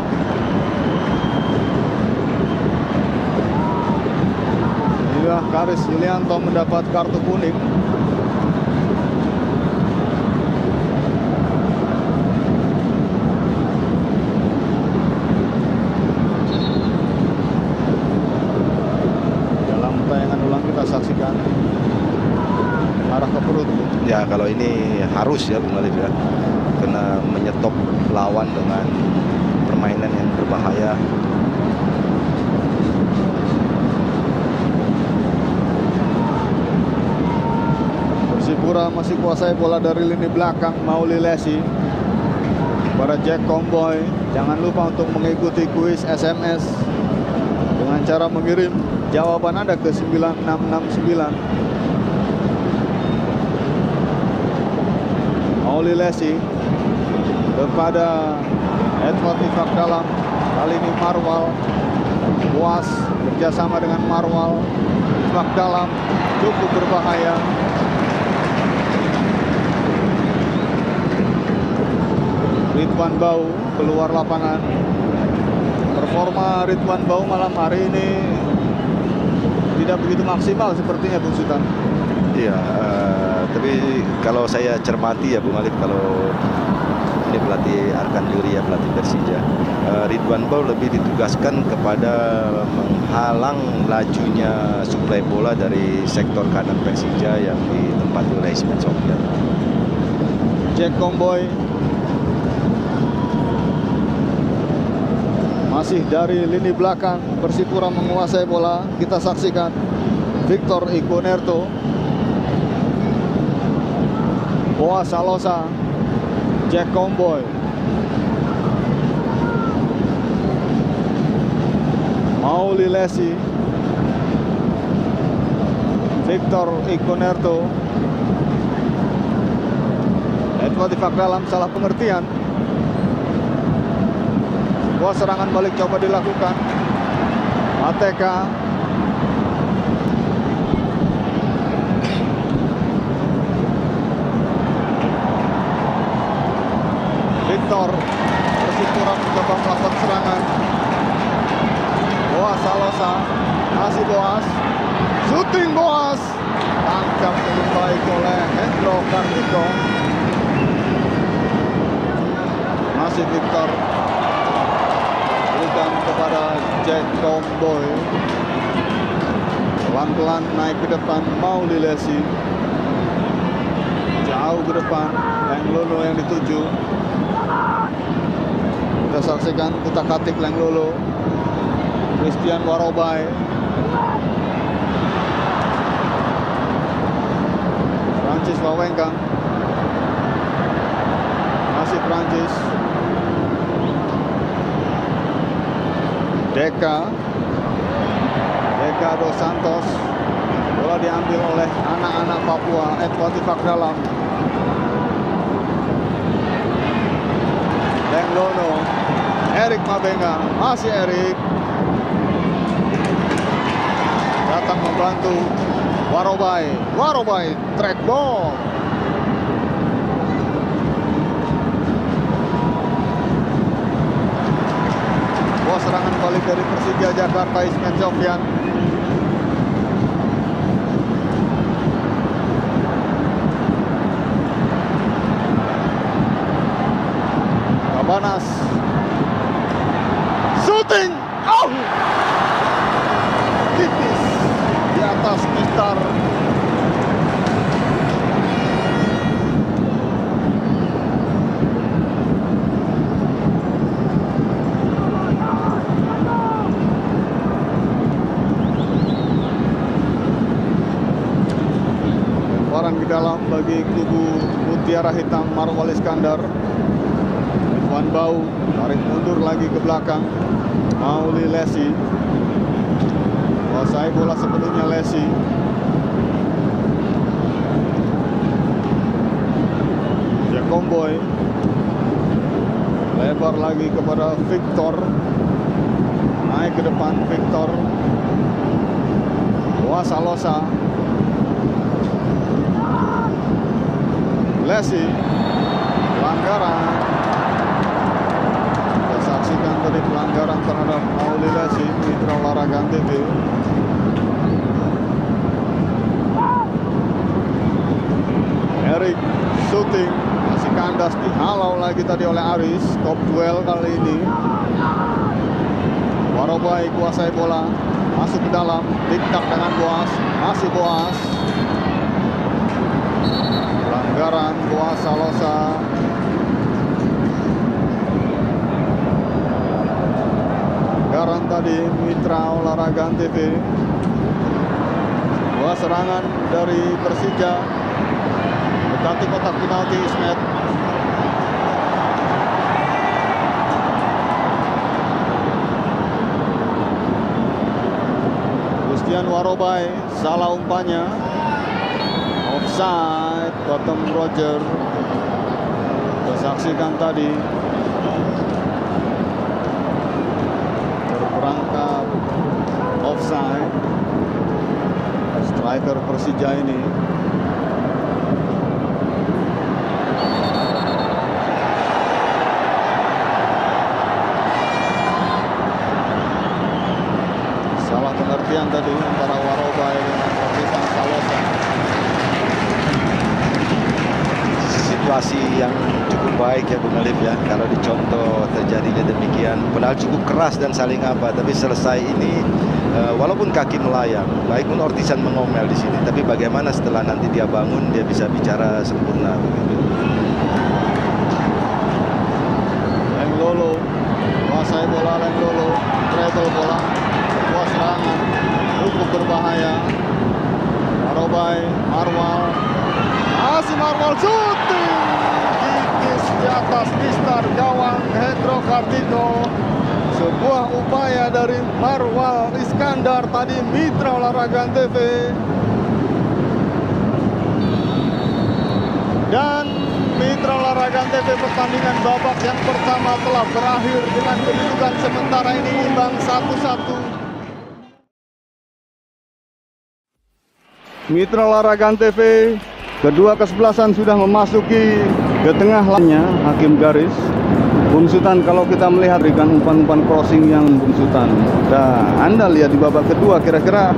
Inilah Karis Yulianto mendapat kartu kuning. Dalam tayangan ulang kita saksikan arah ke perut. Ya, kalau ini harus ya Bung Alif ya, kena menyetop lawan dengan permainan yang berbahaya. Persipura masih kuasai bola dari lini belakang. Mauli Lesi para Jack Comboy, jangan lupa untuk mengikuti kuis SMS dengan cara mengirim jawaban Anda ke 9669. Mauli Lesi kepada Edward Ifak Dalam. Kali ini Marwal. Puas kerjasama dengan Marwal. Ifak Dalam cukup berbahaya. Ridwan Bau keluar lapangan. Performa Ridwan Bau malam hari ini tidak begitu maksimal sepertinya Bung Sultan. Iya, tapi kalau saya cermati ya Bung Alif, kalau ini pelatih Arkan Duri ya, pelatih Persija, Ridwan Bau lebih ditugaskan kepada menghalang lajunya suplai bola dari sektor kanan Persija yang ditempati oleh Ismet Sofian. Jack Comboy masih dari lini belakang. Persipura menguasai bola, kita saksikan Victor Igbonerto. Boa Salosa, Jack Comboy, Mauli Lesi, Victor Igbonerto. Edward Ifak Dalam salah pengertian. Sebuah serangan balik coba dilakukan. Ateka. baik oleh Hendro Kartiko. Masih Victor, berikan kepada Jack Tomboy. Pelan-pelan naik ke depan Mauli Lesi. Jauh ke depan Lenglolo yang dituju. Kita saksikan kutak-katik Lenglolo. Christian Warobai. Prancis Wawengkang. Masih Prancis. Deka dos Santos. Bola diambil oleh anak-anak Papua. Edward Tifak dalam. Lenglono. Erik Mabenga. Masih Erik. Datang membantu Warobai track ball. Bola serangan balik dari Persija Jakarta, Ismet Sofyan. Kabanas shooting, tipis di atas Mistar. Lemparan ke dalam bagi kubu Mutiara Hitam Marwal Iskandar. Wan Bau tarik mundur lagi ke belakang. Mauli Lesi kuasai bola sepenuhnya. Lesi Jakomboy lebar lagi kepada Victor. Naik ke depan Victor. Kuasa Losa. Lesi pelanggaran. Saksikan tadi pelanggaran terhadap Mauli Lesi. Mitra Olahraga TV. Erik shooting, masih kandas, dihalau lagi tadi oleh Aris. Top duel kali ini. Warobai kuasai bola, masuk ke dalam, tiktak dengan Boas. Masih Boas. Pelanggaran Kuasa Losa. Pelanggaran tadi Mitra Olahraga TV. Dua serangan dari Persija. Mendekati kotak penalti Ismet. Christian Warobai salah umpannya. Offside bottom Roger. Kita saksikan tadi. Terperangkap offside. Striker Persija ini. Salah pengertian tadi antara Warobai dengan Perpisan Salosa. Situasi yang cukup baik ya Bung Alif ya, kalau dicontoh terjadinya demikian, padahal cukup keras dan saling apa, tapi selesai ini walaupun kaki melayang, baik pun Ortisan mengomel di sini, tapi bagaimana setelah nanti dia bangun dia bisa bicara sempurna begitu. Lenglolo kuasai bola. Lenglolo treble bola, sebuah serangan cukup berbahaya. Warobai, Marwal, masih Marwal shooting, kikis di atas Mistar gawang Hendro Kartiko. Sebuah upaya dari Marwal Iskandar tadi. Mitra Olahraga TV. Dan Mitra Olahraga TV, pertandingan babak yang pertama telah berakhir dengan kedudukan sementara ini imbang 1-1. Mitra Olahraga TV, kedua kesebelasan sudah memasuki ke tengah lainnya. Hakim garis bungsutan, kalau kita melihat berikan umpan-umpan crossing yang bungsutan. Nah, Anda lihat di babak kedua kira-kira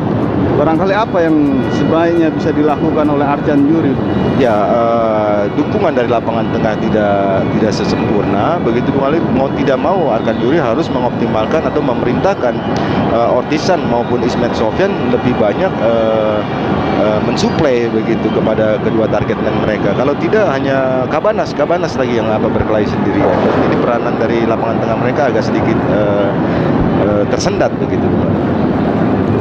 Barangkali apa yang sebaiknya bisa dilakukan oleh Arcan Yuri? Ya, dukungan dari lapangan tengah tidak sesempurna. Begitu Bung Ali, mau tidak mau Arkan Yuri harus mengoptimalkan atau memerintahkan Ortisan maupun Ismet Sofyan lebih banyak mensuplai begitu kepada kedua target man mereka. Kalau tidak hanya Cabanas lagi yang berkelahi sendirian. Jadi peranan dari lapangan tengah mereka agak sedikit tersendat begitu.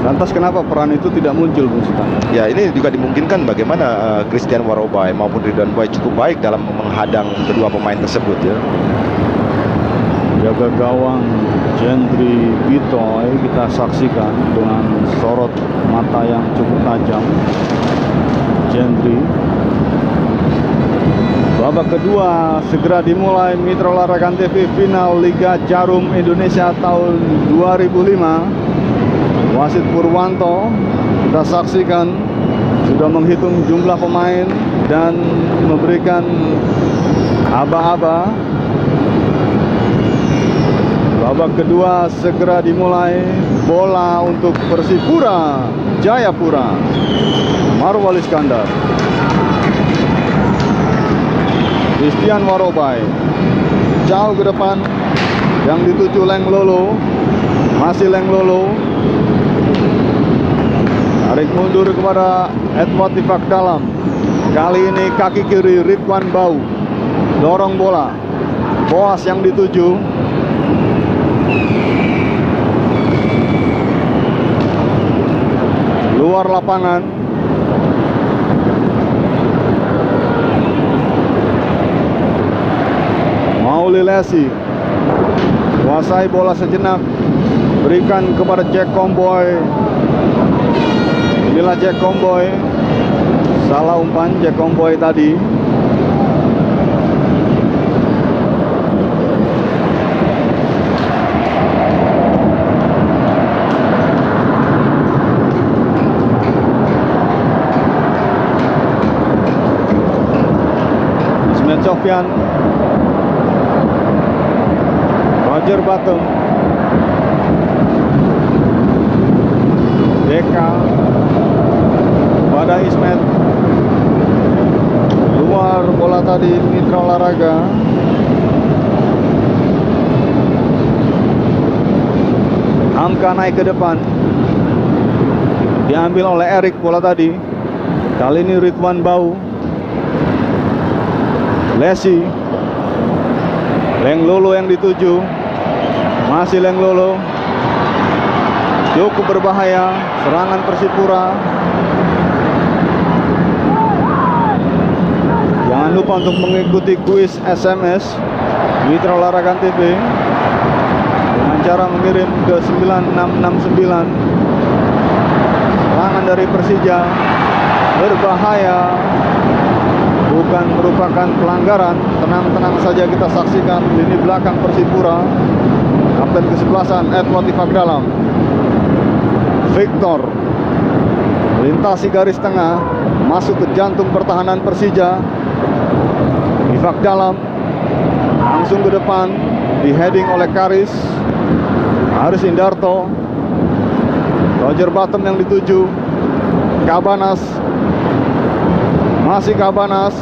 Lantas kenapa peran itu tidak muncul, Bung Sultan? Ya, ini juga dimungkinkan bagaimana Christian Warobai maupun Ridwan Boy cukup baik dalam menghadang kedua pemain tersebut ya. Jaga gawang Jendri Bitoy kita saksikan dengan sorot mata yang cukup tajam. Jendri. Babak kedua segera dimulai. Mitra Olahraga TV final Liga Jarum Indonesia tahun 2005. Wasit Purwanto kita saksikan sudah menghitung jumlah pemain dan memberikan aba-aba. Babak kedua segera dimulai. Bola untuk Persipura Jayapura. Marwal Iskandar, Christian Warobai jauh ke depan, yang dituju Leng Lolo. Masih Leng Lolo. Tarik mundur kepada Edward Tifak Dalam. Kali ini kaki kiri Ridwan Bau. Dorong bola. Boas yang dituju. Luar lapangan. Mauli Lesi. Kuasai bola sejenak. Berikan kepada Jack Comboy. Inilah Jack Comboy. Salah umpan Jack Comboy tadi. Ismet Sofyan. Roger Bottom. Deka pada Ismet. Luar bola tadi Mitra Olahraga. Hamka naik ke depan. Diambil oleh Erik bola tadi. Kali ini Ridwan Bau. Lesi. Leng Lolo yang dituju. Masih Leng Lolo. Cukup berbahaya serangan Persipura. Jangan lupa untuk mengikuti kuis SMS Mitra Olahraga TV dengan cara mengirim ke 9669. Serangan dari Persija berbahaya, bukan merupakan pelanggaran. Tenang-tenang saja kita saksikan lini belakang Persipura. Kapten kesebelasan Edward Tifak Dalam. Victor melintasi garis tengah, masuk ke jantung pertahanan Persija. Tifak Dalam langsung ke depan, di heading oleh Karis Indarto. Roger Bottom yang dituju. Cabanas, masih Cabanas.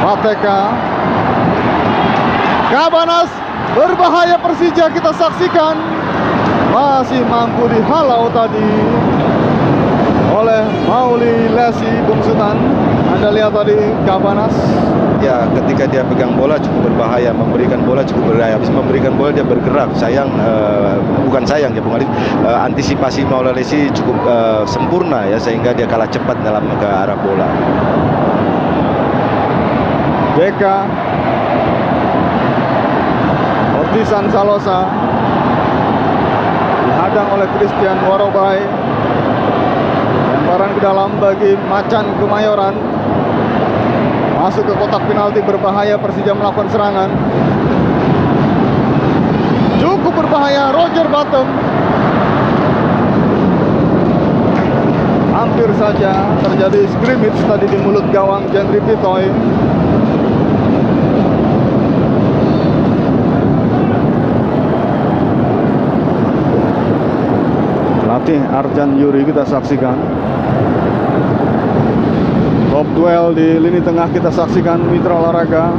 Fateka. Cabanas, berbahaya Persija kita saksikan. Masih mampu dihalau tadi oleh Mauli Lesi, Bung Sultan. Anda lihat tadi Cabanas. Ya, ketika dia pegang bola cukup berbahaya, memberikan bola cukup berbahaya. Habis memberikan bola dia bergerak. Bukan sayang ya Bung Ali. Antisipasi Mauli Lesi cukup sempurna ya, sehingga dia kalah cepat dalam ke arah bola. Deka. Ortisan Salosa. Dihadang oleh Christian Warobai. Lemparan ke dalam bagi Macan Kemayoran. Masuk ke kotak penalti, berbahaya. Persija melakukan serangan. Cukup berbahaya Roger Bottom. Hampir saja terjadi scrimmage tadi di mulut gawang Jendri Bitoy. Fatih Arjan Yuri kita saksikan. Top duel di lini tengah kita saksikan. Mitra olahraga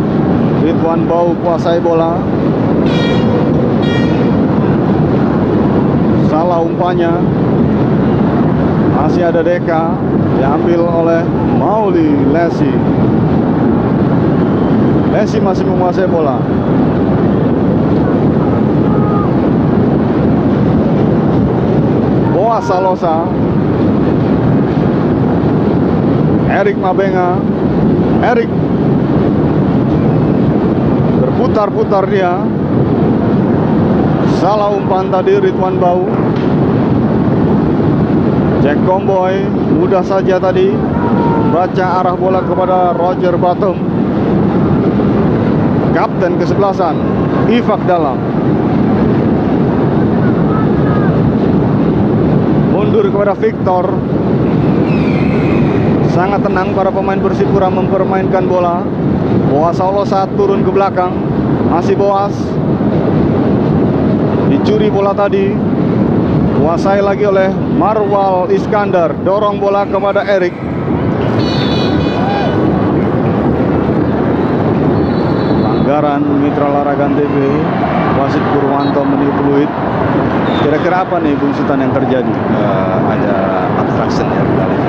Ridwan Bau kuasai bola. Salah umpannya. Masih ada Deka, diambil oleh Mauli Lesi. Lesi masih menguasai bola. Boas Salosa. Erik Mabenga. Erik berputar-putar dia. Salah umpan tadi Ridwan Bau. Jack Comboy mudah saja tadi membaca arah bola kepada Roger Bottom. Kapten kesebelasan Ifak Dalam. Mundur kepada Victor. Sangat tenang para pemain Persipura mempermainkan bola. Boas Salosa turun ke belakang. Masih Boas. Dicuri bola tadi. Kuasai lagi oleh Marwal Iskandar. Dorong bola kepada Erik. Pelanggaran Mitra Olahraga TV. Wasit Purwanto meniup peluit. Kira-kira apa nih Bung Sultan yang terjadi? Ada obstruction ya, Alif.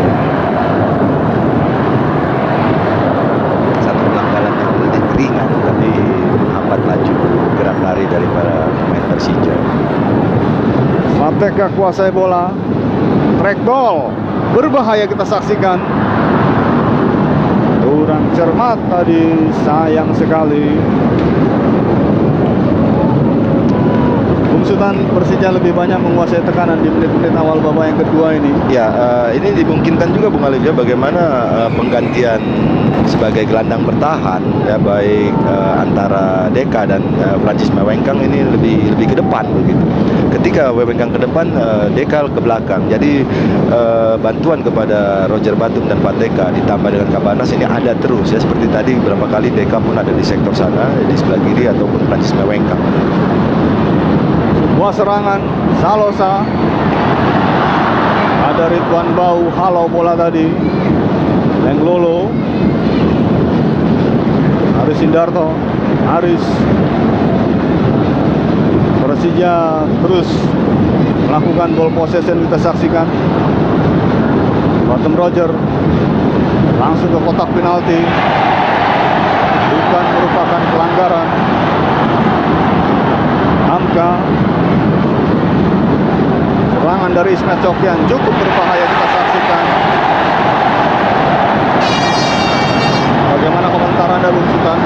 Satu pelanggaran yang lebih ringan, tapi menghambat laju gerak lari daripada pemain Persija. Mateka kuasai bola. Track ball. Berbahaya kita saksikan. Kurang cermat tadi. Sayang sekali. Bung Sultan, Persija lebih banyak menguasai tekanan di menit-menit awal babak yang kedua ini. Ya, ini dimungkinkan juga Bung Alif ya, bagaimana penggantian sebagai gelandang bertahan ya, baik antara Deka dan Francis Mewengkang ini lebih ke depan begitu. Ketika Mewengkang ke depan, Deka ke belakang. Jadi bantuan kepada Roger Batum dan Pak Deka ditambah dengan Kabanas ini ada terus ya, seperti tadi beberapa kali Deka pun ada di sektor sana di sebelah kiri ataupun Francis Mewengkang. Buah serangan Salosa. Ada Ridwan Bau halau bola tadi. Leng Lolo. Aris Indarto. Aris. Persija terus melakukan ball possession kita saksikan. Bottom Roger langsung ke kotak penalti. Bukan merupakan pelanggaran. Hamka. Serangan dari Ismet Sofyan cukup berbahaya kita saksikan. Bagaimana komentar Anda Bung Sultan?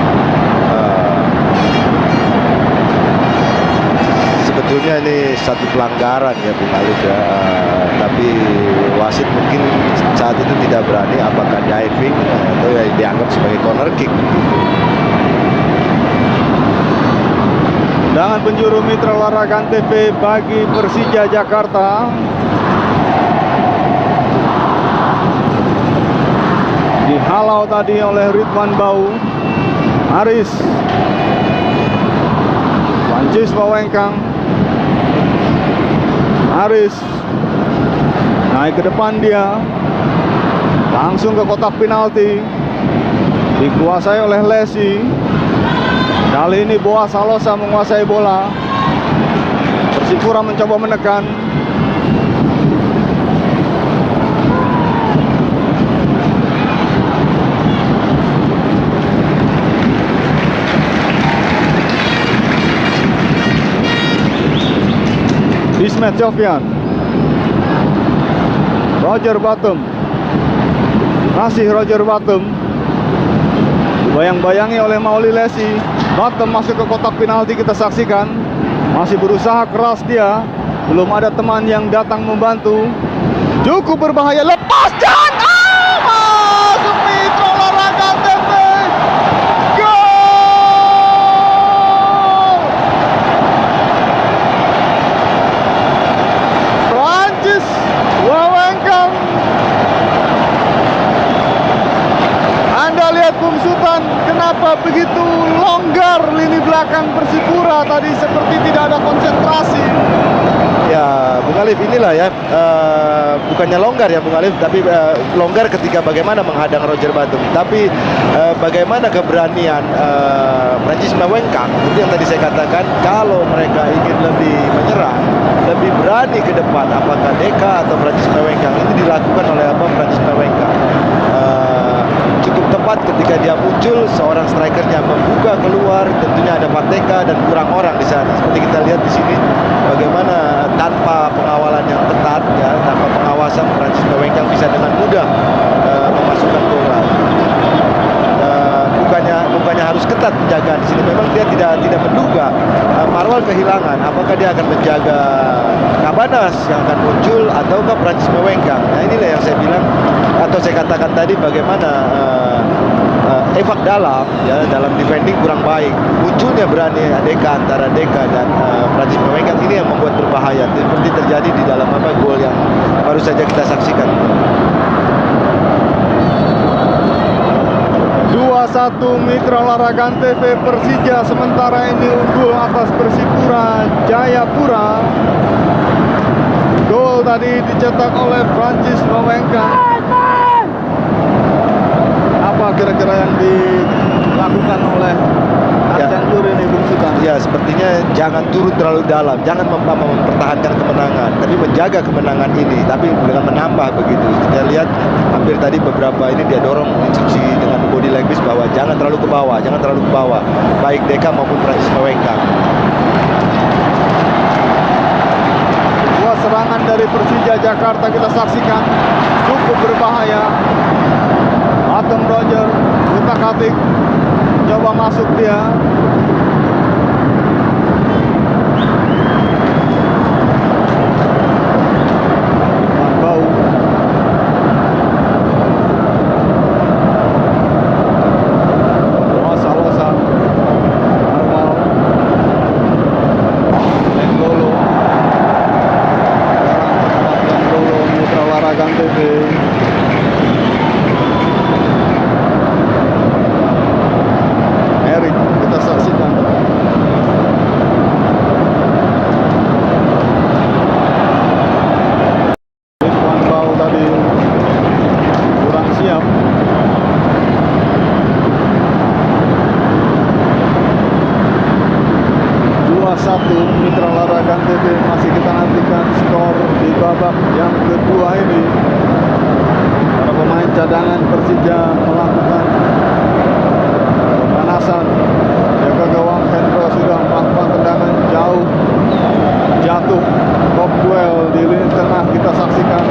Sebetulnya ini satu pelanggaran ya Bung Alif ya, tapi wasit mungkin saat itu tidak berani apakah diving atau ya dianggap sebagai corner kick. Tendangan penjuru Mitra Olahraga TV bagi Persija Jakarta. Dihalau tadi oleh Ridwan Bau. Aris. Francis Mewengkang. Aris. Naik ke depan dia. Langsung ke kotak penalti. Dikuasai oleh Lesi. Kali ini Boas Salosa menguasai bola. Persipura mencoba menekan. Ismet Sofyan. Roger Bottom. Masih Roger Bottom. Bayang-bayangi oleh Mauli Lesi. Bottom masuk ke kotak penalti kita saksikan. Masih berusaha keras dia. Belum ada teman yang datang membantu. Cukup berbahaya. Lepas dan masuk Mitra Olahraga TV. Gol! Francis Mewengkang. Anda lihat Bung Sultan, kenapa begitu longgar lini belakang Persipura tadi, seperti tidak ada konsentrasi. Ya, Bung Alif, inilah ya, bukannya longgar ya Bung Alif, tapi longgar ketika bagaimana menghadang Roger Batum. Tapi bagaimana keberanian Prancis Mewengkang, itu yang tadi saya katakan, kalau mereka ingin lebih menyerang, lebih berani ke depan, apakah Deka atau Prancis Mewengkang, ini dilakukan oleh Prancis Mewengkang. Cukup tepat ketika dia muncul, seorang strikernya membuka keluar, tentunya ada Pateka dan kurang orang di sana. Seperti kita lihat di sini, bagaimana tanpa pengawalan yang ketat, ya, tanpa pengawasan Prancis Mewengkang bisa dengan mudah memasukkan bola. Bukannya harus ketat penjagaan di sini. Memang dia tidak menduga Marwal kehilangan. Apakah dia akan menjaga Cabanas yang akan muncul ataukah Prancis Mewengkang? Nah, inilah yang saya bilang atau saya katakan tadi, bagaimana Evak dalam, ya, dalam defending kurang baik. Munculnya berani antara Deka dan Prancis Mewengkang, ini yang membuat berbahaya. Seperti terjadi di dalam gol yang baru saja kita saksikan. 2-1 Mitra Olahraga Antv Persija sementara ini unggul atas Persipura Jayapura. Gol tadi dicetak oleh Prancis Mewengkang. Apa kira-kira yang dilakukan oleh Arcantur ini, Bung Sultan? Ya, sepertinya jangan turun terlalu dalam, jangan mempertahankan kemenangan, tapi menjaga kemenangan ini, tapi dengan menambah begitu. Kita lihat hampir tadi beberapa ini dia dorong instruksi dengan body language bahwa jangan terlalu ke bawah, baik Deka maupun Prancis Mewengkang. Dua serangan dari Persija Jakarta kita saksikan, cukup berbahaya. Atom Roger, utak-atik, coba masuk dia. Bau. Losa, Marwal, Lenggolo. Lenggolo, Mitra Olahraga Antv. Kita saksikan. Ridwan Bau tadi kurang siap. Satu Mitra Olahraga Antv masih kita nantikan skor di babak yang kedua ini. Para pemain cadangan Persija melakukan pemanasan. Jaga gawang Hendro sudah melakukan tendangan jauh, jatuh. Top duel di lini tengah kita saksikan.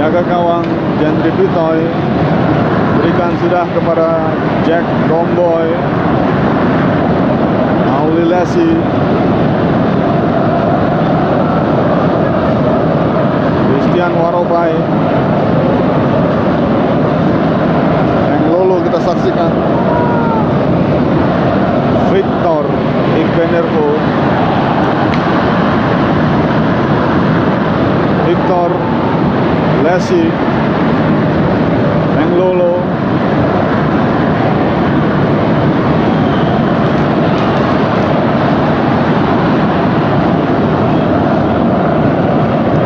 Jaga gawang Jendri Pitoy, berikan sudah kepada Jack Romboy. Auli Lesi, Christian Warobai, Lenglolo kita saksikan. Victor Igbenervo, Victor Lesi, Lenglolo,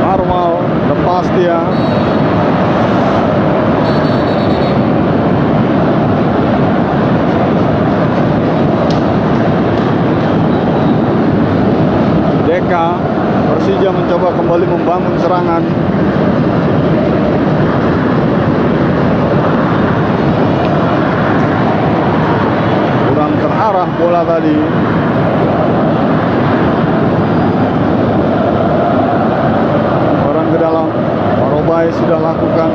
Marwal lepas dia. Deka, Persija mencoba kembali membangun serangan. Kurang terarah bola tadi. Orang ke dalam, Warobai sudah lakukan.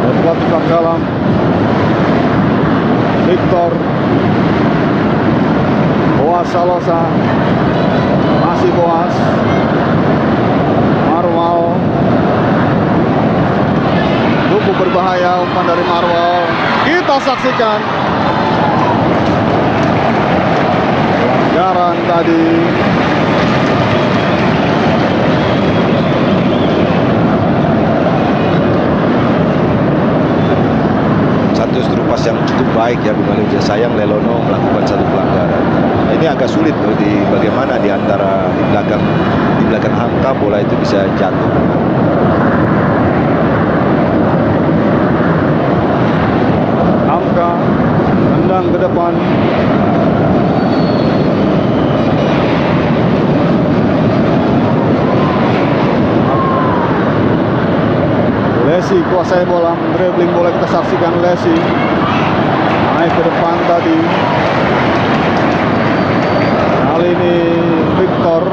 Berbuat tetap dalam. Victor Boas Salosa, masih Boas. Marwal, cukup berbahaya umpan dari Marwal. Kita saksikan pelanggaran tadi. cross yang cukup baik ya Bung Alif. Sayang Lelono melakukan satu pelanggaran. Nah, ini agak sulit loh di bagaimana di antara di belakang Hamka bola itu bisa jatuh. Hamka tendang ke depan. Lesi kuasai bola, dribbling bola, kita saksikan Lesi naik ke depan tadi. Kali ini Victor.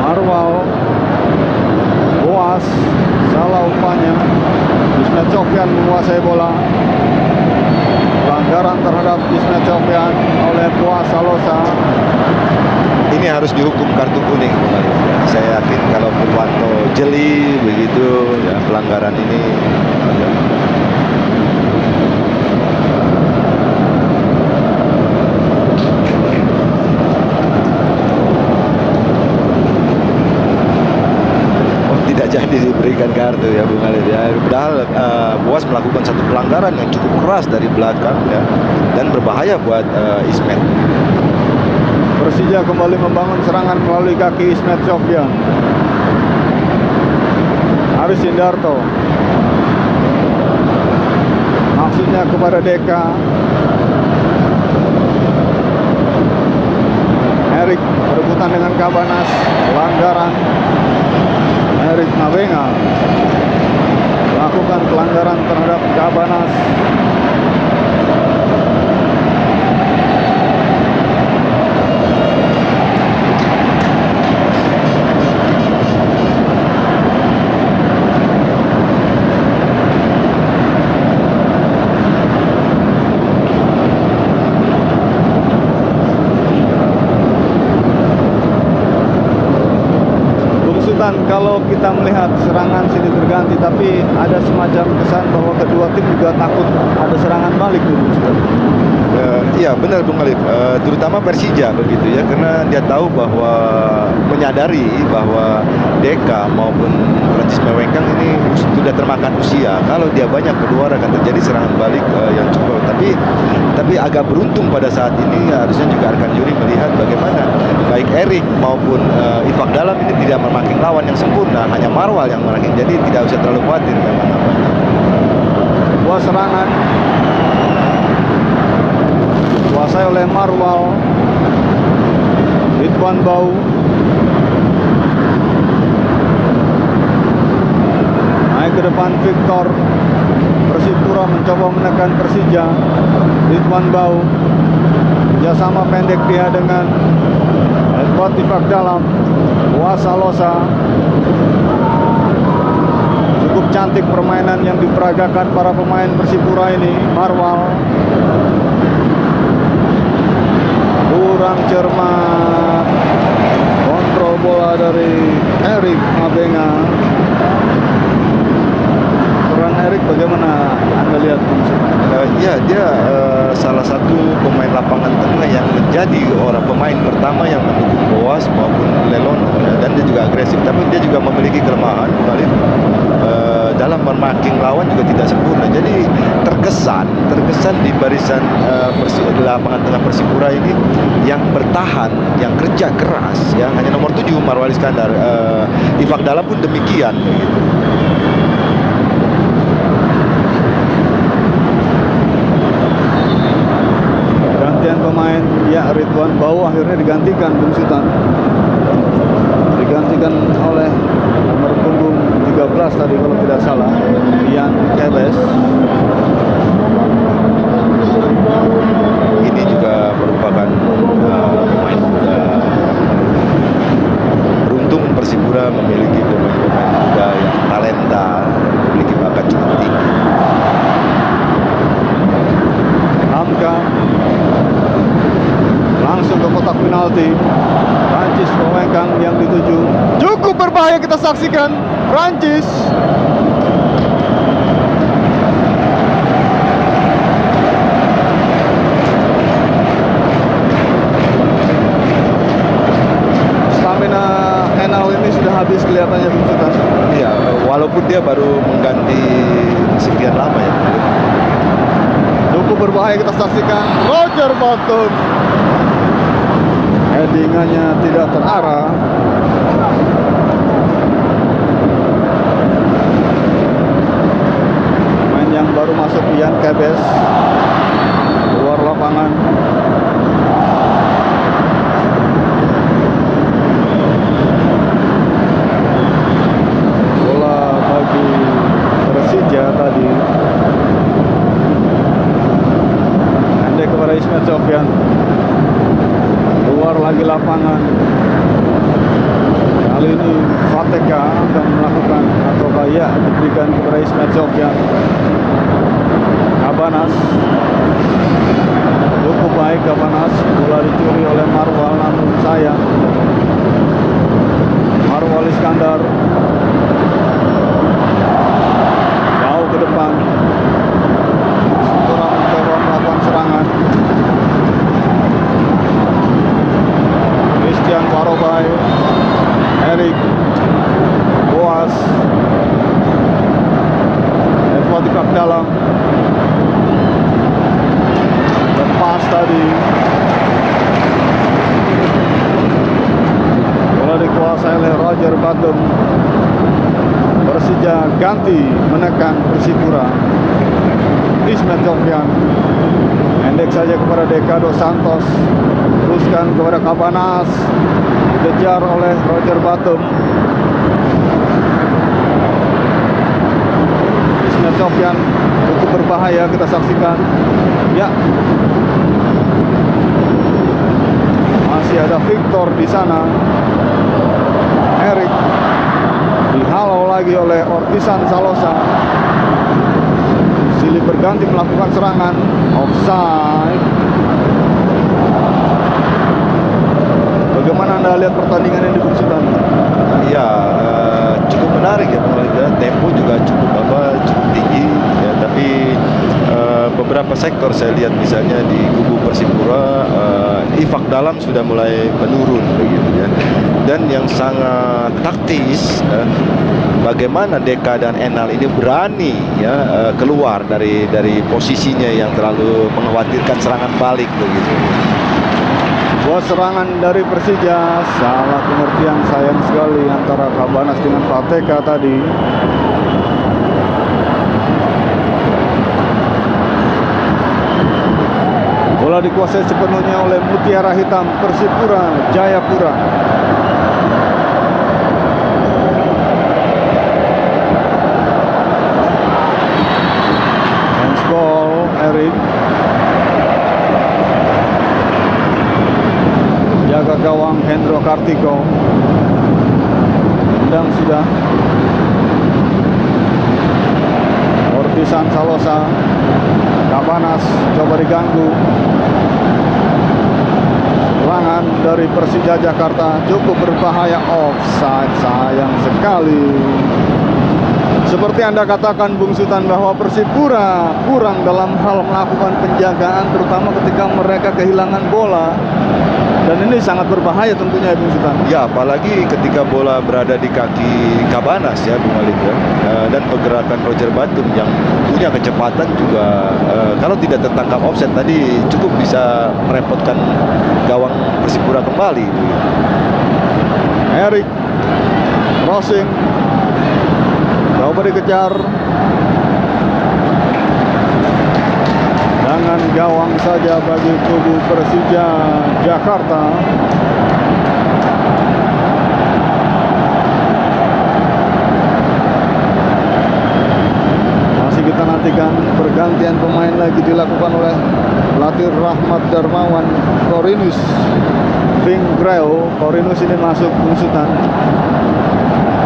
Marwal. Boas, salah umpannya. Ismet Sofyan menguasai bola. Pelanggaran terhadap Ismet Sofyan oleh Boas Salosa. Ini harus dihukum kartu kuning Bung Alif. Saya yakin kalau Purwanto jeli begitu ya pelanggaran ini. Tidak jadi diberikan kartu ya Bung Alif ya. Padahal Boas melakukan satu pelanggaran yang cukup keras dari belakang ya dan berbahaya buat Ismet. Persija kembali membangun serangan melalui kaki Ismet Sofyan. Aris Indarto. Maksudnya kepada Deka. Erik berebutan dengan Kabanas. Pelanggaran. Erik Mabenga melakukan pelanggaran terhadap Kabanas. Kalau kita melihat serangan sini terganti, tapi ada semacam kesan bahwa kedua tim juga takut ada serangan balik dulu. Iya benar Bung Alif, terutama Persija begitu ya, karena dia tahu bahwa menyadari bahwa Deka maupun Francis Mewengkang ini sudah termakan usia. Kalau dia banyak keluar akan terjadi serangan balik yang cukup. Tapi agak beruntung pada saat ini harusnya juga rekan juri melihat bagaimana baik Erik maupun Ifak Dalam ini tidak memaking lawan yang sempurna, hanya Marwal yang memaking. Jadi tidak usah terlalu khawatir memang namanya. Buah serangan dikuasai oleh Marwal. Ridwan Bau. Naik ke depan Victor. Persipura mencoba menekan Persija. Ridwan Bau. Kerjasama pendek dia dengan Edward Ifak Dalam. Boas Salosa. Cukup cantik permainan yang diperagakan para pemain Persipura ini. Marwal kurang cermat, kontrol bola dari Erik Mabenga. Peran Erik bagaimana Anda lihat? Ya dia salah satu pemain lapangan tengah yang menjadi orang pemain pertama yang mendukung Boas maupun Lelono ya, dan dia juga agresif, tapi dia juga memiliki kelemahan dalam memaking lawan juga tidak sempurna. Jadi terkesan di barisan lapangan tengah Persipura ini yang bertahan, yang kerja keras ya, hanya nomor 7 Marwal Iskandar. Ifak Dalam pun demikian begitu. Gantian pemain ya, Ridwan Bau akhirnya digantikan Bung Sultan. Digantikan oleh nomor punggung 13 tadi kalau tidak salah, Ian Kebes. Ini juga merupakan pemain muda. Beruntung Persipura memiliki pemain-pemain muda yang talenta, memiliki bakat cukup tinggi. Hamka langsung ke kotak penalti. Prancis Mewengkang yang dituju. Cukup berbahaya, kita saksikan Prancis. Stamina Enal habis kelihatannya Bung Sultan. Iya, walaupun dia baru mengganti sekian lama ya. Cukup berbahaya, kita saksikan Roger Bottom. Headingannya tidak terarah. Main yang baru masuk Ian Kebes keluar lapangan. Bola bagi Persija tadi. Pendek kepada Ismet Sofyan. Keluar lagi lapangan. Kali ini Fateka akan melakukan atau ya diberikan kepada Ismet Sofyan. Kabanas cukup baik, Kabanas. Bola dicuri oleh Marwal, namun sayang. Marwal Iskandar jauh ke depan. Orang mencoba melakukan serangan. Christian Parobai, Erik, Boas, Eva di bak dalam. Lepas tadi. Bola dikuasai oleh Roger Bottom. Persija ganti menekan Persipura. Ismet Sofyan pendek saja kepada Dekado Santos, teruskan kepada Kabanas, dikejar oleh Roger Bottom. Ismet Sofyan cukup berbahaya, kita saksikan. Ya, masih ada Victor di sana. Erik dihalau lagi oleh Ortisan Salosa. Sili berganti melakukan serangan. Offside. Bagaimana Anda lihat pertandingan ini, Bung Sultan? Ya, cukup menarik ya Bung Alif. Tempo juga cukup tinggi ya, tapi beberapa sektor saya lihat misalnya di kubu Persipura Ifak dalam sudah mulai menurun begitu ya. Dan yang sangat taktis, bagaimana Deka dan Enal ini berani ya keluar dari posisinya yang terlalu mengkhawatirkan serangan balik begitu. Buat serangan dari Persija, salah pengertian sayang sekali antara Kabanas dengan Fateka tadi. Bola dikuasai sepenuhnya oleh Mutiara Hitam Persipura Jayapura. Handsball Erik. Jaga gawang Hendro Kartiko. Tendang sudah. Ortisan Salosa. Kabanas coba diganggu. Serangan dari Persija Jakarta cukup berbahaya, offside, sayang sekali. Seperti Anda katakan Bung Sultan bahwa Persipura kurang dalam hal melakukan penjagaan, terutama ketika mereka kehilangan bola. Dan ini sangat berbahaya tentunya Bung Sultan. Ya, apalagi ketika bola berada di kaki Kabanas ya Bung Alif ya. Dan pergerakan Roger Bottom yang punya kecepatan juga kalau tidak tertangkap offset tadi cukup bisa merepotkan gawang Persipura kembali. Erik crossing, coba dikejar dengan gawang saja bagi kubu Persija Jakarta. Masih kita nantikan pergantian pemain lagi dilakukan oleh pelatih Rahmat Darmawan. Korinus Vingreo, Korinus ini masuk Bung Sultan.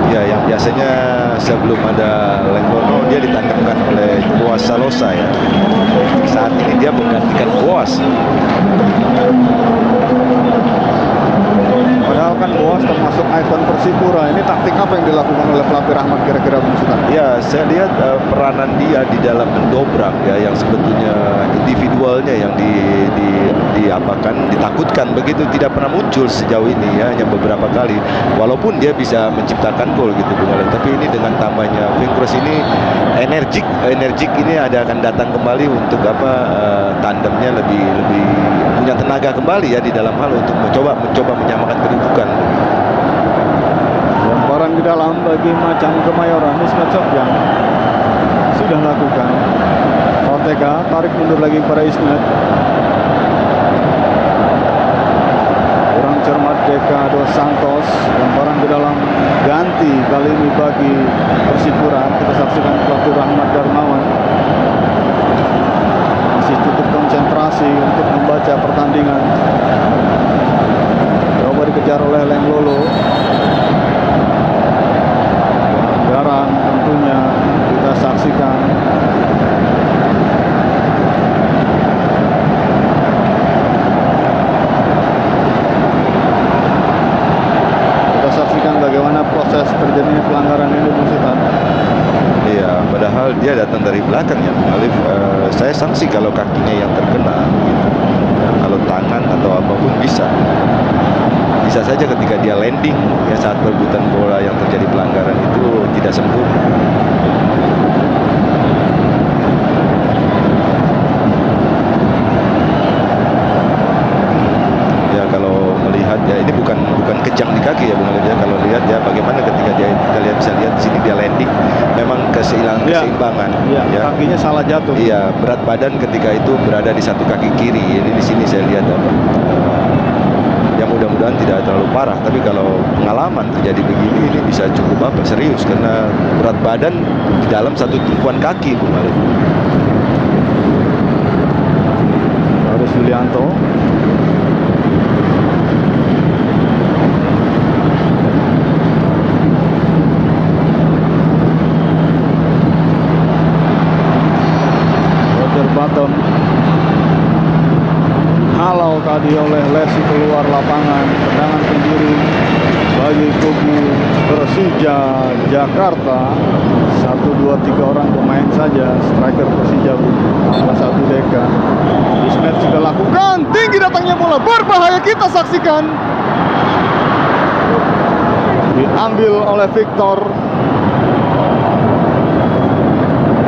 Ya, yang biasanya sebelum ada Lenggono dia ditandemkan oleh Boas Salosa ya. Saat ini dia menggantikan Boas. Padahal diviralkan bos, termasuk ikon Persipura. Ini taktik apa yang dilakukan oleh pelatih Rahmat kira-kira Bung Sultan? Ya, saya lihat peranan dia di dalam mendobrak ya, yang sebetulnya individualnya yang ditakutkan begitu tidak pernah muncul sejauh ini ya, hanya beberapa kali. Walaupun dia bisa menciptakan gol gitu Bung Alif, tapi ini dengan tambahnya Vinkros ini energik ini akan datang kembali untuk tandemnya lebih punya tenaga kembali ya di dalam hal untuk mencoba menyamakan kedudukan. Lemparan di dalam bagi Macan Kemayoran, Ismet Sofyan sudah lakukan. Ortega tarik mundur lagi kepada Ismet. Kurang cermat Deka Dos Santos. Lemparan di dalam ganti kali ini bagi Persipura. Kita saksikan pelatih Rahmat Darmawan masih cukup konsentrasi untuk membaca pertandingan. Coba dikejar oleh Lenglolo. Pelanggaran tentunya kita saksikan. Kita saksikan bagaimana proses terjadinya pelanggaran ini Bung Sultan. Iya, padahal dia datang dari belakang ya Bung Alif. Saya sanksi kalau kakinya yang terkena gitu. Ya, kalau tangan atau apapun bisa saja ketika dia landing ya, saat perebutan bola yang terjadi pelanggaran itu tidak sempurna. Ya, kalau melihat ya ini bukan kejang di kaki ya Bung Alif ya. Kalau lihat ya bagaimana ketika kita bisa lihat di sini dia landing, memang keseimbangan ya, ya. Kakinya salah jatuh. Iya, berat badan ketika itu berada di satu kaki kiri. Jadi di sini saya lihat yang mudah-mudahan tidak terlalu parah, tapi kalau pengalaman terjadi begini ini bisa cukup serius karena berat badan di dalam satu tumpuan kaki Bung Alif. Harus Yulianto. Roger Bottom. Halau tadi oleh Lesi keluar lapangan. Tendangan sendiri bagi kubu Persija Jakarta. 1, 2, 3 orang pemain saja striker Persija, salah satu Deka. Ismet juga lakukan, tinggi datangnya bola, berbahaya, kita saksikan. Diambil oleh Victor.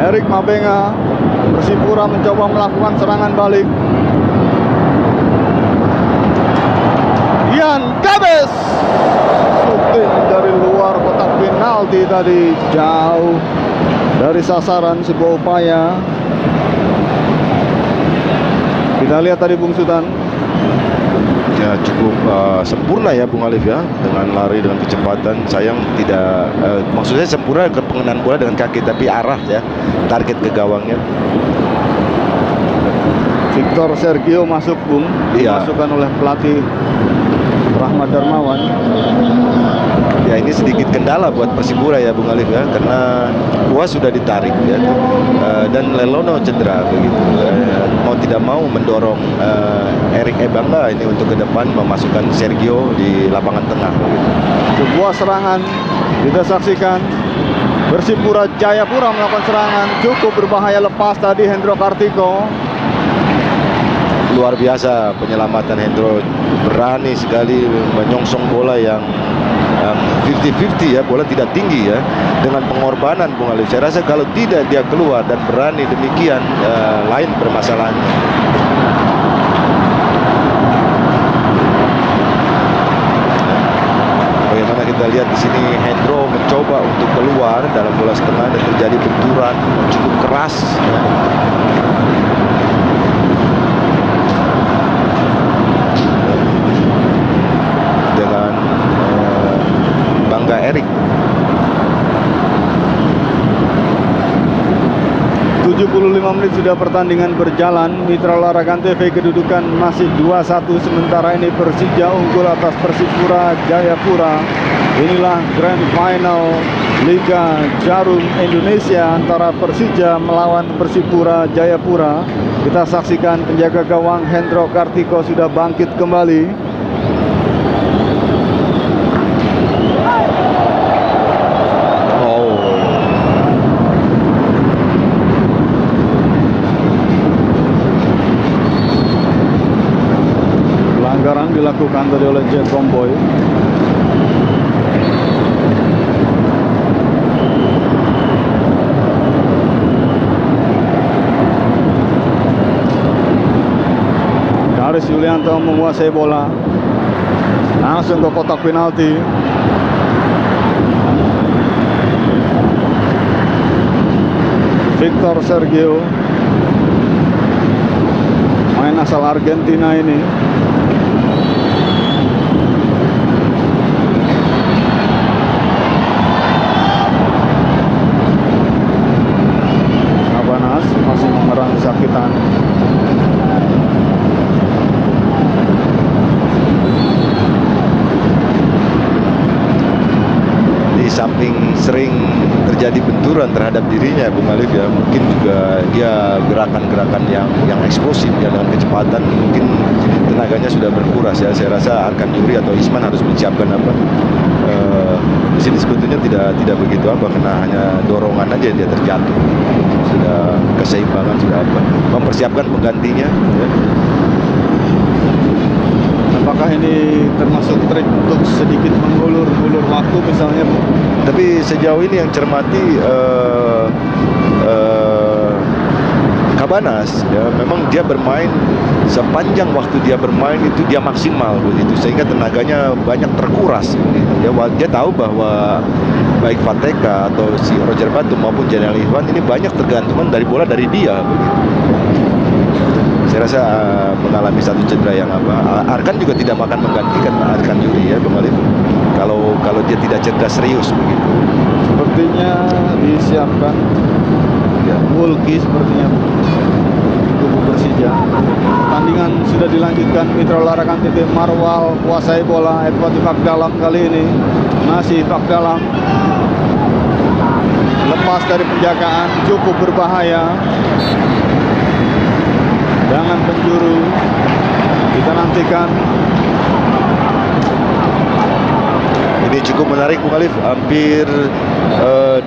Erik Mabenga. Persipura mencoba melakukan serangan balik. Ian Gabes, shooting dari luar kotak penalti tadi, jauh dari sasaran, sebuah upaya. Kita lihat tadi Bung Sultan. Ya, cukup sempurna ya Bung Alif ya, dengan lari dengan kecepatan. Sayang tidak maksudnya sempurna ke pengenaan bola dengan kaki, tapi arah ya, target ke gawangnya. Victor Sergio masuk Bung, dimasukkan oleh pelatih Rahmat Darmawan. Ya, ini sedikit kendala buat Persipura ya Bung Alif ya, karena Kuas sudah ditarik ya, dan Lelono cedera begitu. Mau tidak mau mendorong Erik Ebangga ini untuk ke depan, memasukkan Sergio di lapangan tengah begitu. Sebuah serangan kita saksikan. Persipura Jayapura melakukan serangan cukup berbahaya, lepas tadi Hendro Kartiko. Luar biasa penyelamatan Hendro, berani sekali menyongsong bola yang 50-50 ya, bola tidak tinggi ya, dengan pengorbanan Bung Alif. Saya rasa kalau tidak dia keluar dan berani demikian, lain permasalahannya. Bagaimana kita lihat di sini, Hendro mencoba untuk keluar dalam bola setengah dan terjadi benturan cukup keras ya. Dengan Bangga Erik. 75 menit sudah pertandingan berjalan. Mitra Olahraga TV kedudukan masih 2-1. Sementara ini Persija unggul atas Persipura Jayapura. Inilah Grand Final Liga Jarum Indonesia antara Persija melawan Persipura Jayapura. Kita saksikan penjaga gawang Hendro Kartiko sudah bangkit kembali. dilakukan tadi oleh Jet Romboy. Haris Yulianto menguasai bola, langsung ke kotak penalti. Victor Sergio, main asal Argentina ini. Cabanas masih mengerang kesakitan. Samping sering terjadi benturan terhadap dirinya Bung Alif ya, mungkin juga dia gerakan-gerakan yang eksplosif ya, dengan kecepatan mungkin tenaganya sudah berkuras ya. Saya rasa Arkan Yuri atau Isman harus menyiapkan di sini sebetulnya tidak begitu karena hanya dorongan aja dia terjatuh, sudah keseimbangan sudah mempersiapkan penggantinya ya. Apakah ini termasuk trik untuk sedikit mengulur-ulur waktu misalnya, Bu? Tapi sejauh ini yang cermati Cabanas ya, memang dia bermain sepanjang waktu dia bermain itu dia maksimal begitu, sehingga tenaganya banyak terkuras begitu. Dia tahu bahwa baik Fateka atau si Roger Batu maupun Janel Ikhwan ini banyak tergantungan dari bola dari dia begitu. Saya rasa mengalami satu cedera yang Arkan juga tidak akan menggantikan Arkan Yuri ya Bung Alif, kalau dia tidak cedera serius begitu. Sepertinya disiapkan ya, Mulki sepertinya tubuh Persija. Pertandingan sudah dilanjutkan. Mitra Olahraga TV Marwal kuasai bola. Edward Ifak dalam kali ini masih Ifak dalam, lepas dari penjagaan, cukup berbahaya. Jangan penjuru, kita nantikan. Ini cukup menarik Bung Alif, hampir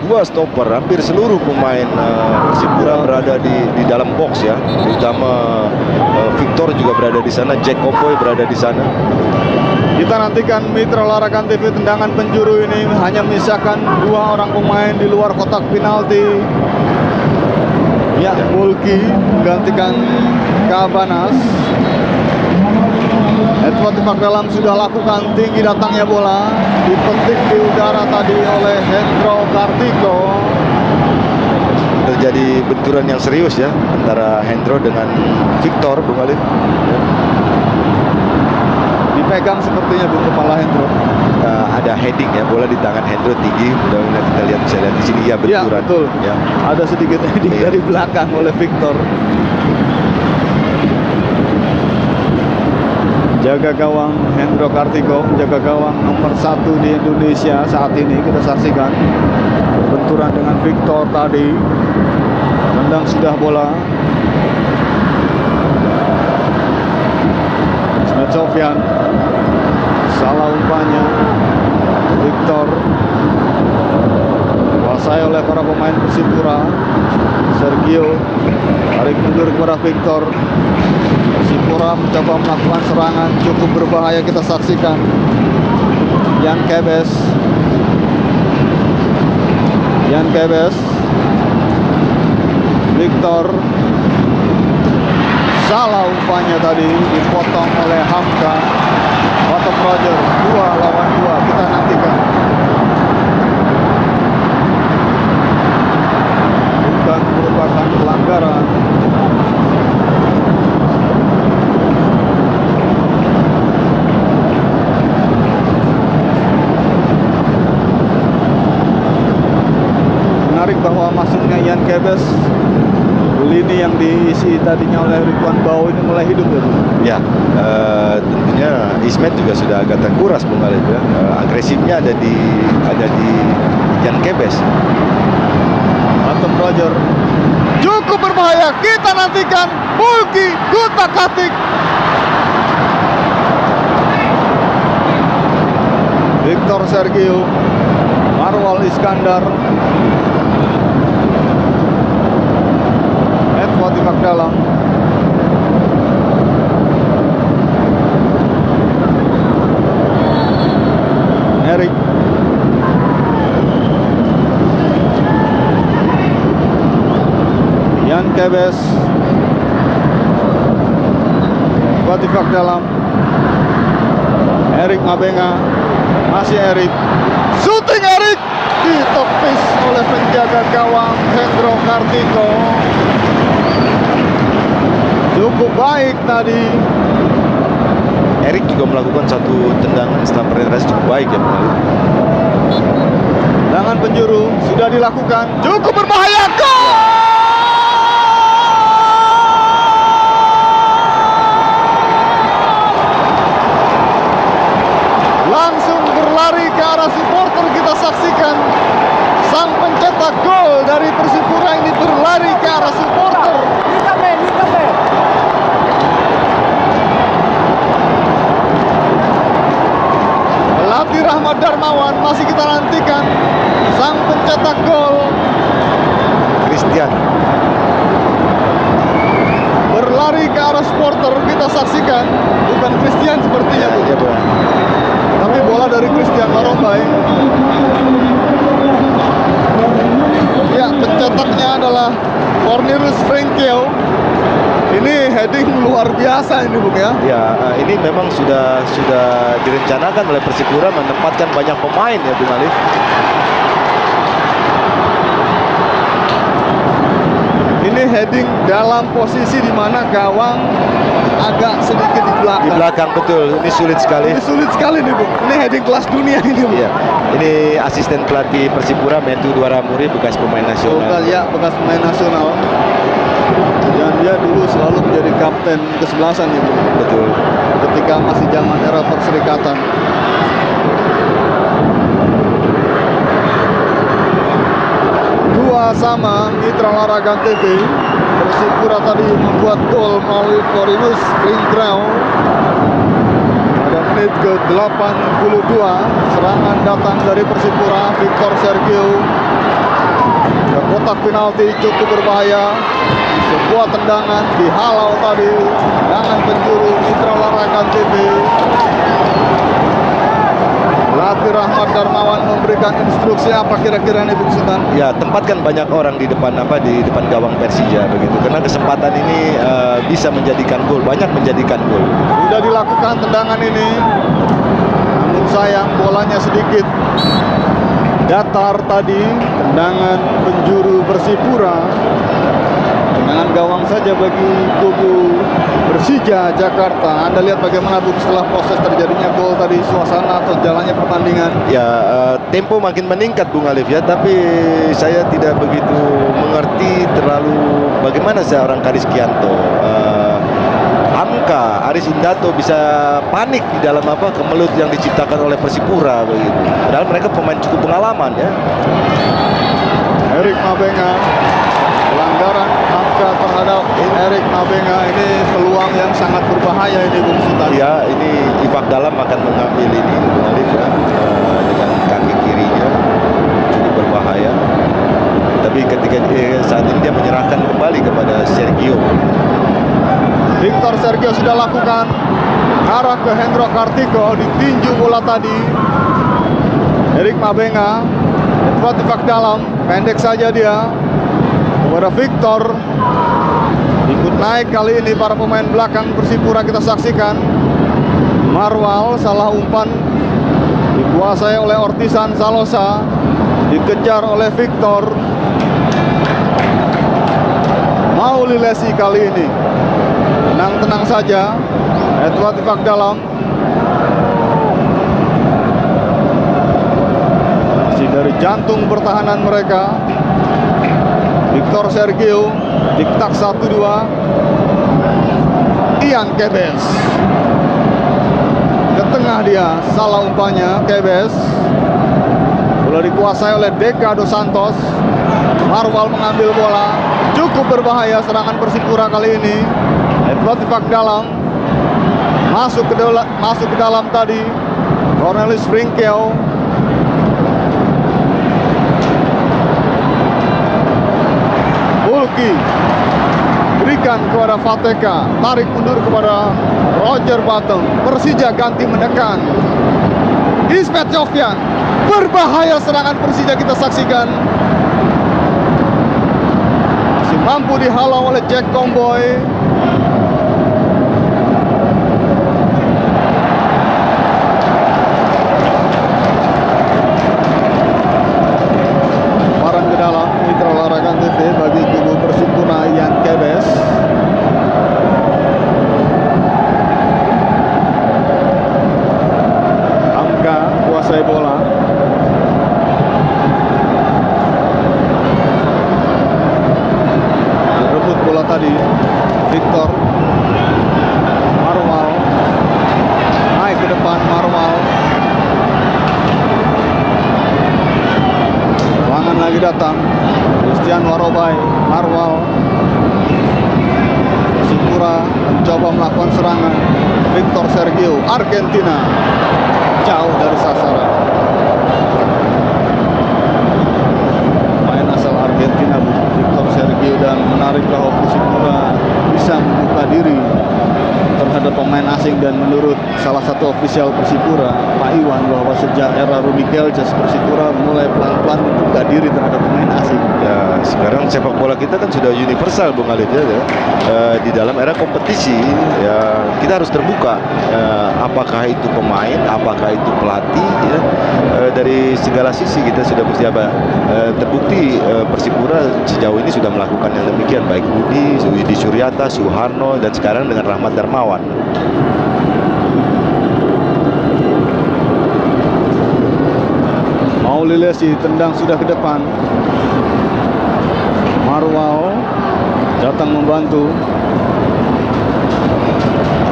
dua stopper, hampir seluruh pemain Persipura berada di dalam box ya, terutama Victor juga berada di sana, Jack Kopoy berada di sana. Kita nantikan Mitra Olahraga TV, tendangan penjuru ini hanya menyisakan dua orang pemain di luar kotak penalti. Ya, Mulki menggantikan Cabanas. Edward Ifak dalam sudah lakukan, tinggi datangnya bola, dipetik di udara tadi oleh Hendro Kartiko. Terjadi benturan yang serius ya antara Hendro dengan Victor Bung Alif. Dipegang sepertinya Bung kepala Hendro. Ada heading ya, bola di tangan Hendro tinggi. Mudah-mudahan kita bisa lihat di sini ya benturan. Ya, betul. Ya. Ada sedikit heading dari belakang oleh Victor. Jaga gawang Hendro Kartiko, jaga gawang nomor 1 di Indonesia saat ini. Kita saksikan benturan dengan Victor tadi. Tendang sudah bola. Ismet Sofyan, salah umpannya. Victor dikuasai oleh para pemain Persipura. Sergio tarik mundur kepada Victor. Persipura mencoba melakukan serangan cukup berbahaya, kita saksikan. Yan Kebes, Victor, salah umpannya tadi, dipotong oleh Hamka. Bottom Roger 2 lawan 2, kita nantikan. Bukan merupakan pelanggaran. Menarik bahwa masuknya Yan Kebes, lini yang diisi tadinya oleh Ridwan Bau ini mulai hidup ya. Ya, tentunya Ismet juga sudah agak terkuras Bung Alif ya. Agresifnya ada di Yan Kebes. Bottom Roger cukup berbahaya, kita nantikan. Mulki Gutak-Atik, Victor Sergio, Marwal Iskandar, Edward Ifak dalam. Kebes. Batifak dalam. Erik Mabenga. Masih Erik. Shooting Erik. Ditepis oleh penjaga gawang Hendro Kartiko. Cukup baik tadi. Erik juga melakukan satu tendangan setelah penetrasi cukup baik ya Bung Alif. Tendangan penjuru sudah dilakukan. Cukup berbahaya. Gol! Langsung berlari ke arah supporter, kita saksikan sang pencetak gol dari Persipura ini berlari ke arah supporter. Pelatih Rahmat Darmawan masih kita nantikan sang pencetak gol. Christian Berlari ke arah supporter, kita saksikan. Bukan Christian sepertinya, Bu. ya Bung. Tapi bola dari Christian Marombay. Ya, pencetaknya adalah Cornelius Frenkel. Ini heading luar biasa ini, Bung ya. Ya, ini memang sudah direncanakan oleh Persipura menempatkan banyak pemain ya Bung Alif. Ini heading dalam posisi di mana gawang agak sedikit di belakang. Di belakang betul, ini sulit sekali. Ini sulit sekali nih, Bung. Ini heading kelas dunia ini, Bung. Iya, ini asisten pelatih Persipura Metu Dwaramuri, bekas pemain nasional. Bekas pemain nasional. Dan dia dulu selalu menjadi kapten kesebelasan nih, Bung. Betul. Ketika masih zaman era perserikatan. 2-2 Mitra Olahraga TV. Persipura tadi membuat gol melalui Cornelius Frenkel pada menit ke-82. Serangan datang dari Persipura. Victor Sergio ke kotak penalti, cukup berbahaya. Sebuah tendangan dihalau tadi. Tendangan penjuru Mitra Olahraga TV. Pelatih Rahmat Darmawan memberikan instruksi apa kira-kira nih, Bung Sultan? Ya, tempatkan banyak orang di depan gawang Persija begitu. Karena kesempatan ini bisa menjadikan gol, banyak menjadikan gol. Sudah dilakukan tendangan ini. Namun sayang bolanya sedikit datar tadi. Tendangan penjuru Persipura. Tendangan gawang saja bagi kubu Persija Jakarta. Anda lihat bagaimana, Bung, setelah proses terjadinya gol tadi, suasana atau jalannya pertandingan. Ya, tempo makin meningkat Bung Alif ya, tapi saya tidak begitu mengerti terlalu bagaimana seorang Kariskianto, Hamka, Aris Indato bisa panik di dalam kemelut yang diciptakan oleh Persipura begitu. Padahal mereka pemain cukup pengalaman ya. Erik Mabenga, pelanggaran Hamka terhadap Erik Mabenga, ini peluang yang sangat berbahaya ini, Bung Sultan. Ya, ini Ibak Dalam akan mengambil ini Bung Alif ya, dengan kaki kirinya cukup berbahaya. Tapi ketika saat ini dia menyerahkan kembali kepada Sergio. Victor Sergio sudah lakukan arah ke Hendro Kartiko, ditinju bola tadi. Erik Mabenga, Batifak dalam, pendek saja dia kepada Victor. Ikut naik kali ini para pemain belakang Persipura, kita saksikan. Marwal salah umpan, dikuasai oleh Ortisan Salosa, dikejar oleh Victor. Mauli Lesi kali ini tenang-tenang saja. Edward Tifak dalam, masih dari jantung pertahanan mereka. Victor Sergio, diktak 1-2. Ian Kebes ke tengah, dia salah umpannya. Kebes bola dikuasai oleh Deka Dos Santos. Marwal mengambil bola, cukup berbahaya serangan Persipura kali ini. Edward Tifak dalam, masuk ke dalam tadi. Cornelius Frenkel. Bulki berikan kepada Fateka, tarik mundur kepada Roger Bottom. Persija ganti menekan. Ismet Sofyan, berbahaya serangan Persija, kita saksikan. Masih mampu dihalau oleh Jack Comboy. Paran ke dalam Mitra Olahraga TV bagi kubu Persipura Ian Kebes. Hamka kuasai bola. Rebut bola tadi Victor Marwal, naik ke depan Marwal, serangan lagi datang Christian Warobai. Marwal, Persipura mencoba melakukan serangan. Victor Sergio Argentina jauh dari sasaran. Main asal Argentina Victor Sergio, dan menarik bahwa Persipura bisa membuka diri terhadap pemain asing. Dan menurut salah satu ofisial Persipura, Pak Iwan, bahwa sejak era Rudy Kelces Persipura mulai pelan-pelan membuka diri terhadap pemain asing. Ya, sekarang sepak bola kita kan sudah universal, Bung Alif, ya. Di dalam era kompetisi, ya kita harus terbuka. Apakah itu pemain, apakah itu pelatih, ya. Dari segala sisi kita sudah mesti terbukti Persipura sejauh ini sudah melakukan yang demikian, baik Budi Suryata, Suharno, dan sekarang dengan Rahmat Darmawan. Mauli Lesi tendang sudah ke depan. Marwal datang membantu.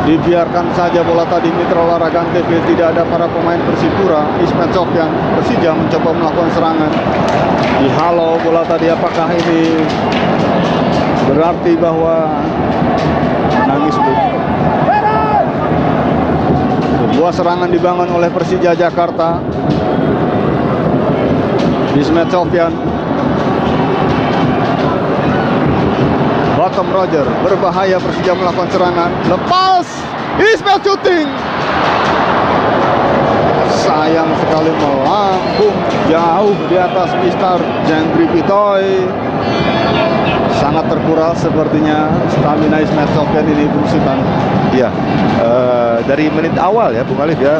Dibiarkan saja bola tadi Mitra Olahraga TV, tidak ada para pemain Persipura. Ismet Sofyan, Persija mencoba melakukan serangan. Dihalau bola tadi, apakah ini berarti bahwa menangis, Bu? Sebuah serangan dibangun oleh Persija Jakarta. Ismet Sofyan, Bottom Roger, berbahaya. Persija melakukan serangan, lepas, Ismet shooting, sayang sekali melambung jauh di atas Mister Jendri Pitoy. Sangat terkuras sepertinya stamina Ismet Sofyan ini, Bung Sultan. Ya, dari menit awal ya, Bung Alif, ya,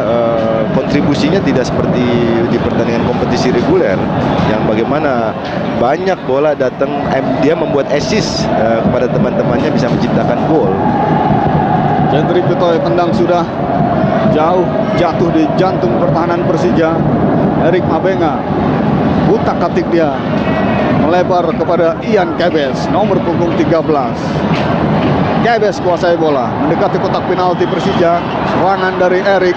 kontribusinya tidak seperti di pertandingan kompetisi reguler yang bagaimana banyak bola datang, dia membuat assist kepada teman-temannya, bisa menciptakan gol. Jendri Pitoy tendang sudah jauh, jatuh di jantung pertahanan Persija. Erik Mabenga, utak-atik dia, melebar kepada Ian Kebes, nomor punggung 13. Kebes kuasai bola, mendekati kotak penalti Persija. Serangan dari Erik,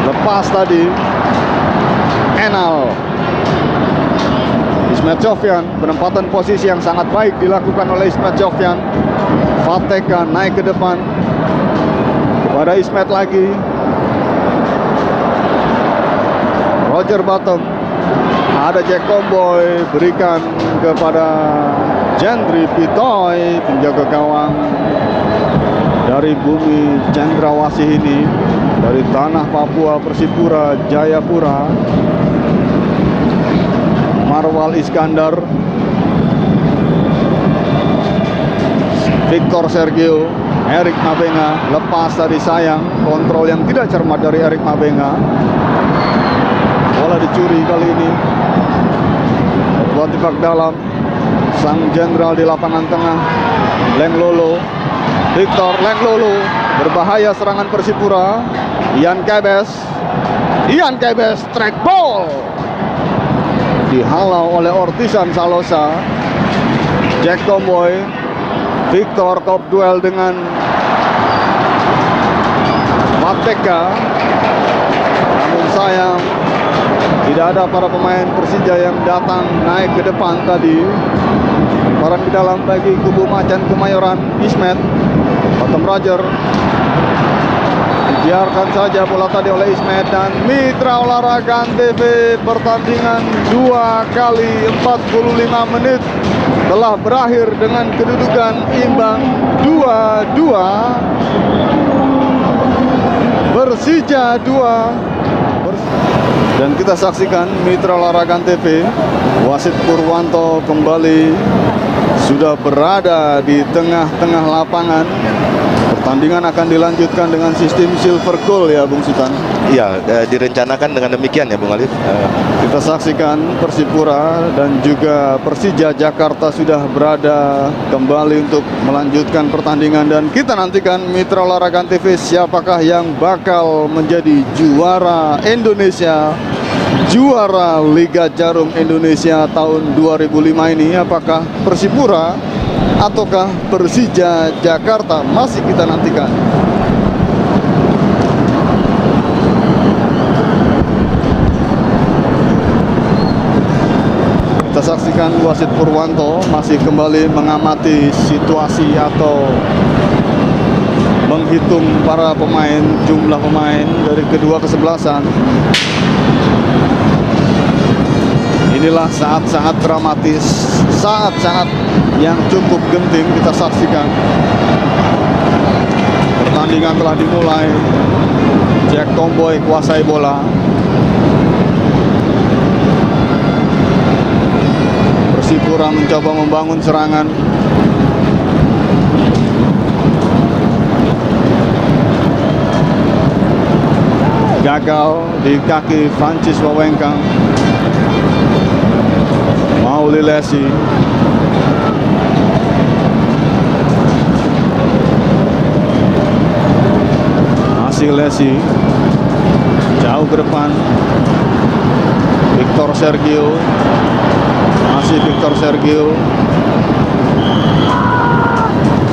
lepas tadi Enal. Ismet Sofyan, penempatan posisi yang sangat baik dilakukan oleh Ismet Sofyan. Fateka naik ke depan kepada Ismet lagi. Roger Bottom, ada Jack Comboy, berikan kepada Jendri Pitoy, penjaga gawang dari bumi Cendrawasih ini, dari tanah Papua Persipura Jayapura. Marwal Iskandar, Victor Sergio, Erik Mabenga, lepas tadi, sayang, kontrol yang tidak cermat dari Erik Mabenga. Bola dicuri kali ini. Edward Tifak dalam, sang jenderal di lapangan tengah, Lenglolo, Victor Lenglolo, berbahaya serangan Persipura. Ian Kebes, track ball, dihalau oleh Ortisan Salosa. Jack Comboy, Victor top duel dengan Mateka, namun sayang tidak ada para pemain Persija yang datang naik ke depan tadi. Orang di dalam bagi kubu Macan Kemayoran. Ismet, Bottom Roger, dibiarkan saja bola tadi oleh Ismet. Dan Mitra Olahraga TV, pertandingan 2 kali 45 menit telah berakhir dengan kedudukan imbang 2-2. Persija 2 Dan kita saksikan Mitra Olahraga TV, wasit Purwanto kembali sudah berada di tengah-tengah lapangan. Pertandingan akan dilanjutkan dengan sistem silver goal ya Bung Sultan. Iya, direncanakan dengan demikian ya Bung Alif. Kita saksikan Persipura dan juga Persija Jakarta sudah berada kembali untuk melanjutkan pertandingan, dan kita nantikan Mitra Olahraga TV siapakah yang bakal menjadi juara Indonesia, juara Liga Jarum Indonesia tahun 2005 ini. Apakah Persipura ataukah Persija Jakarta? Masih kita nantikan. Kita saksikan wasit Purwanto masih kembali mengamati situasi atau menghitung para pemain, jumlah pemain dari kedua kesebelasan. Inilah saat-saat dramatis, saat-saat yang cukup genting kita saksikan. Pertandingan telah dimulai. Jack Tomboy kuasai bola. Persipura mencoba membangun serangan. Gagal di kaki Francis Wawengkang. Mauli Lesi. Masih Lesi. Jauh ke depan. Victor Sergio. Masih Victor Sergio.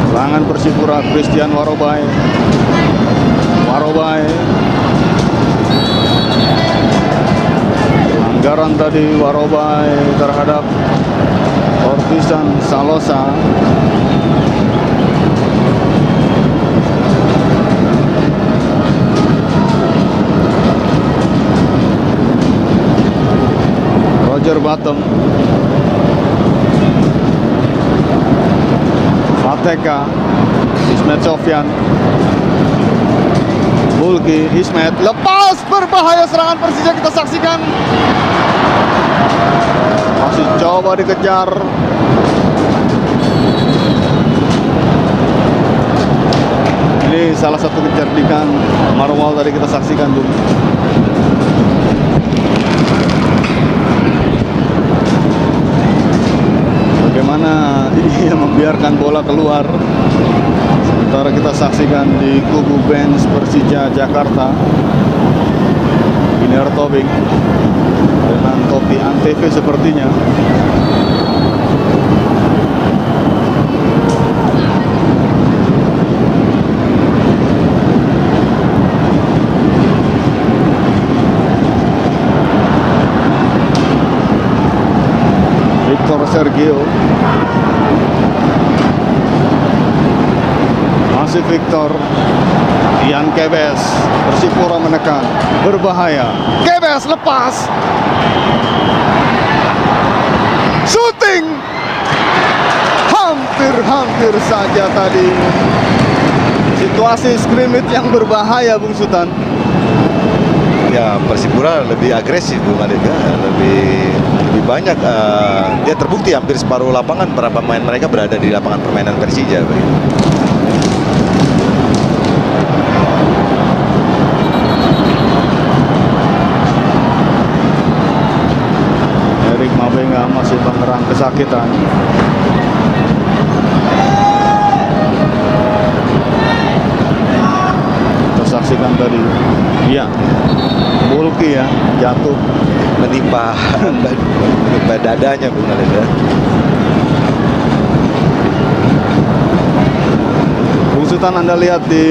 Serangan Persipura, Christian Warobai. Warobai. Pelanggaran tadi Warobai terhadap Ortisan Salosa. Roger Bottom. Fateka. Ismet Sofyan. Bulki, Ismet, lepas, berbahaya serangan Persija kita saksikan. Masih coba dikejar. Ini salah satu kecerdikan Marwal tadi kita saksikan tuh. Bagaimana dia membiarkan bola keluar. Sementara kita saksikan di kubu bench Persija Jakarta, Iner Tobing dengan topi Antv sepertinya. Victor Sergio. Masih Victor. Ian Kebes. Persipura menekan. Berbahaya. Kebes lepas. Shooting. Hampir saja tadi. Situasi scrimmage yang berbahaya Bung Sultan. Ya, Persipura lebih agresif Bung Alif ya. Lebih banyak. Dia terbukti hampir separuh lapangan para pemain mereka berada di lapangan permainan Persija begitu. Erik Mabenga masih mengerang kesakitan. Kita saksikan tadi. Iya. Bulki ya, jatuh Menimpa dadanya Bung Alif ya. Bung Sultan, Anda lihat di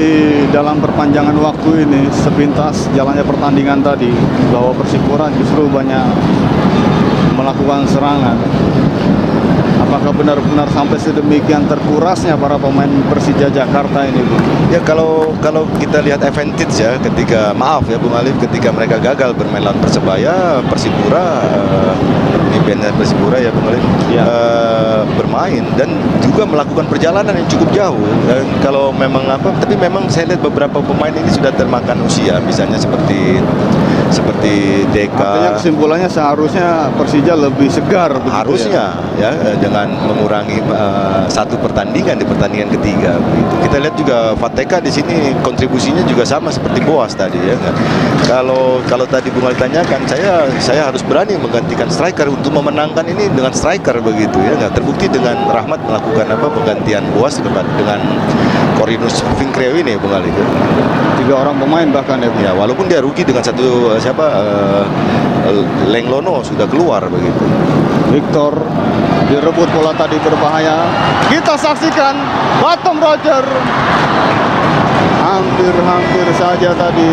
dalam perpanjangan waktu ini sepintas jalannya pertandingan tadi bahwa Persipura justru banyak melakukan serangan. Apakah benar-benar sampai sedemikian terkurasnya para pemain Persija Jakarta ini, Bu? Ya kalau kita lihat advantage ya, ketika maaf ya Bung Alif, ketika mereka gagal bermain lawan Persebaya, Persipura pemimpinnya Persipura ya Bung Alif, Ya. bermain dan juga melakukan perjalanan yang cukup jauh. Dan kalau memang tapi memang saya lihat beberapa pemain ini sudah termakan usia, misalnya seperti Deka. Artinya kesimpulannya seharusnya Persija lebih segar begitu Harusnya ya, dengan mengurangi satu pertandingan di pertandingan ketiga begitu. Kita lihat juga Fateka di sini kontribusinya juga sama seperti Boas tadi ya kan. Kalau tadi Bung Ali tanyakan, saya harus berani menggantikan striker untuk memenangkan ini dengan striker begitu ya. Nggak terbukti dengan Rahmat melakukan penggantian Boas dengan Corinus Vinkreo ini Bung Ali. Tiga orang pemain bahkan ya, Bu? Ya walaupun dia rugi dengan satu Lenglono sudah keluar begitu. Victor direbut bola tadi berbahaya. Kita saksikan Batom Roger. Hampir saja tadi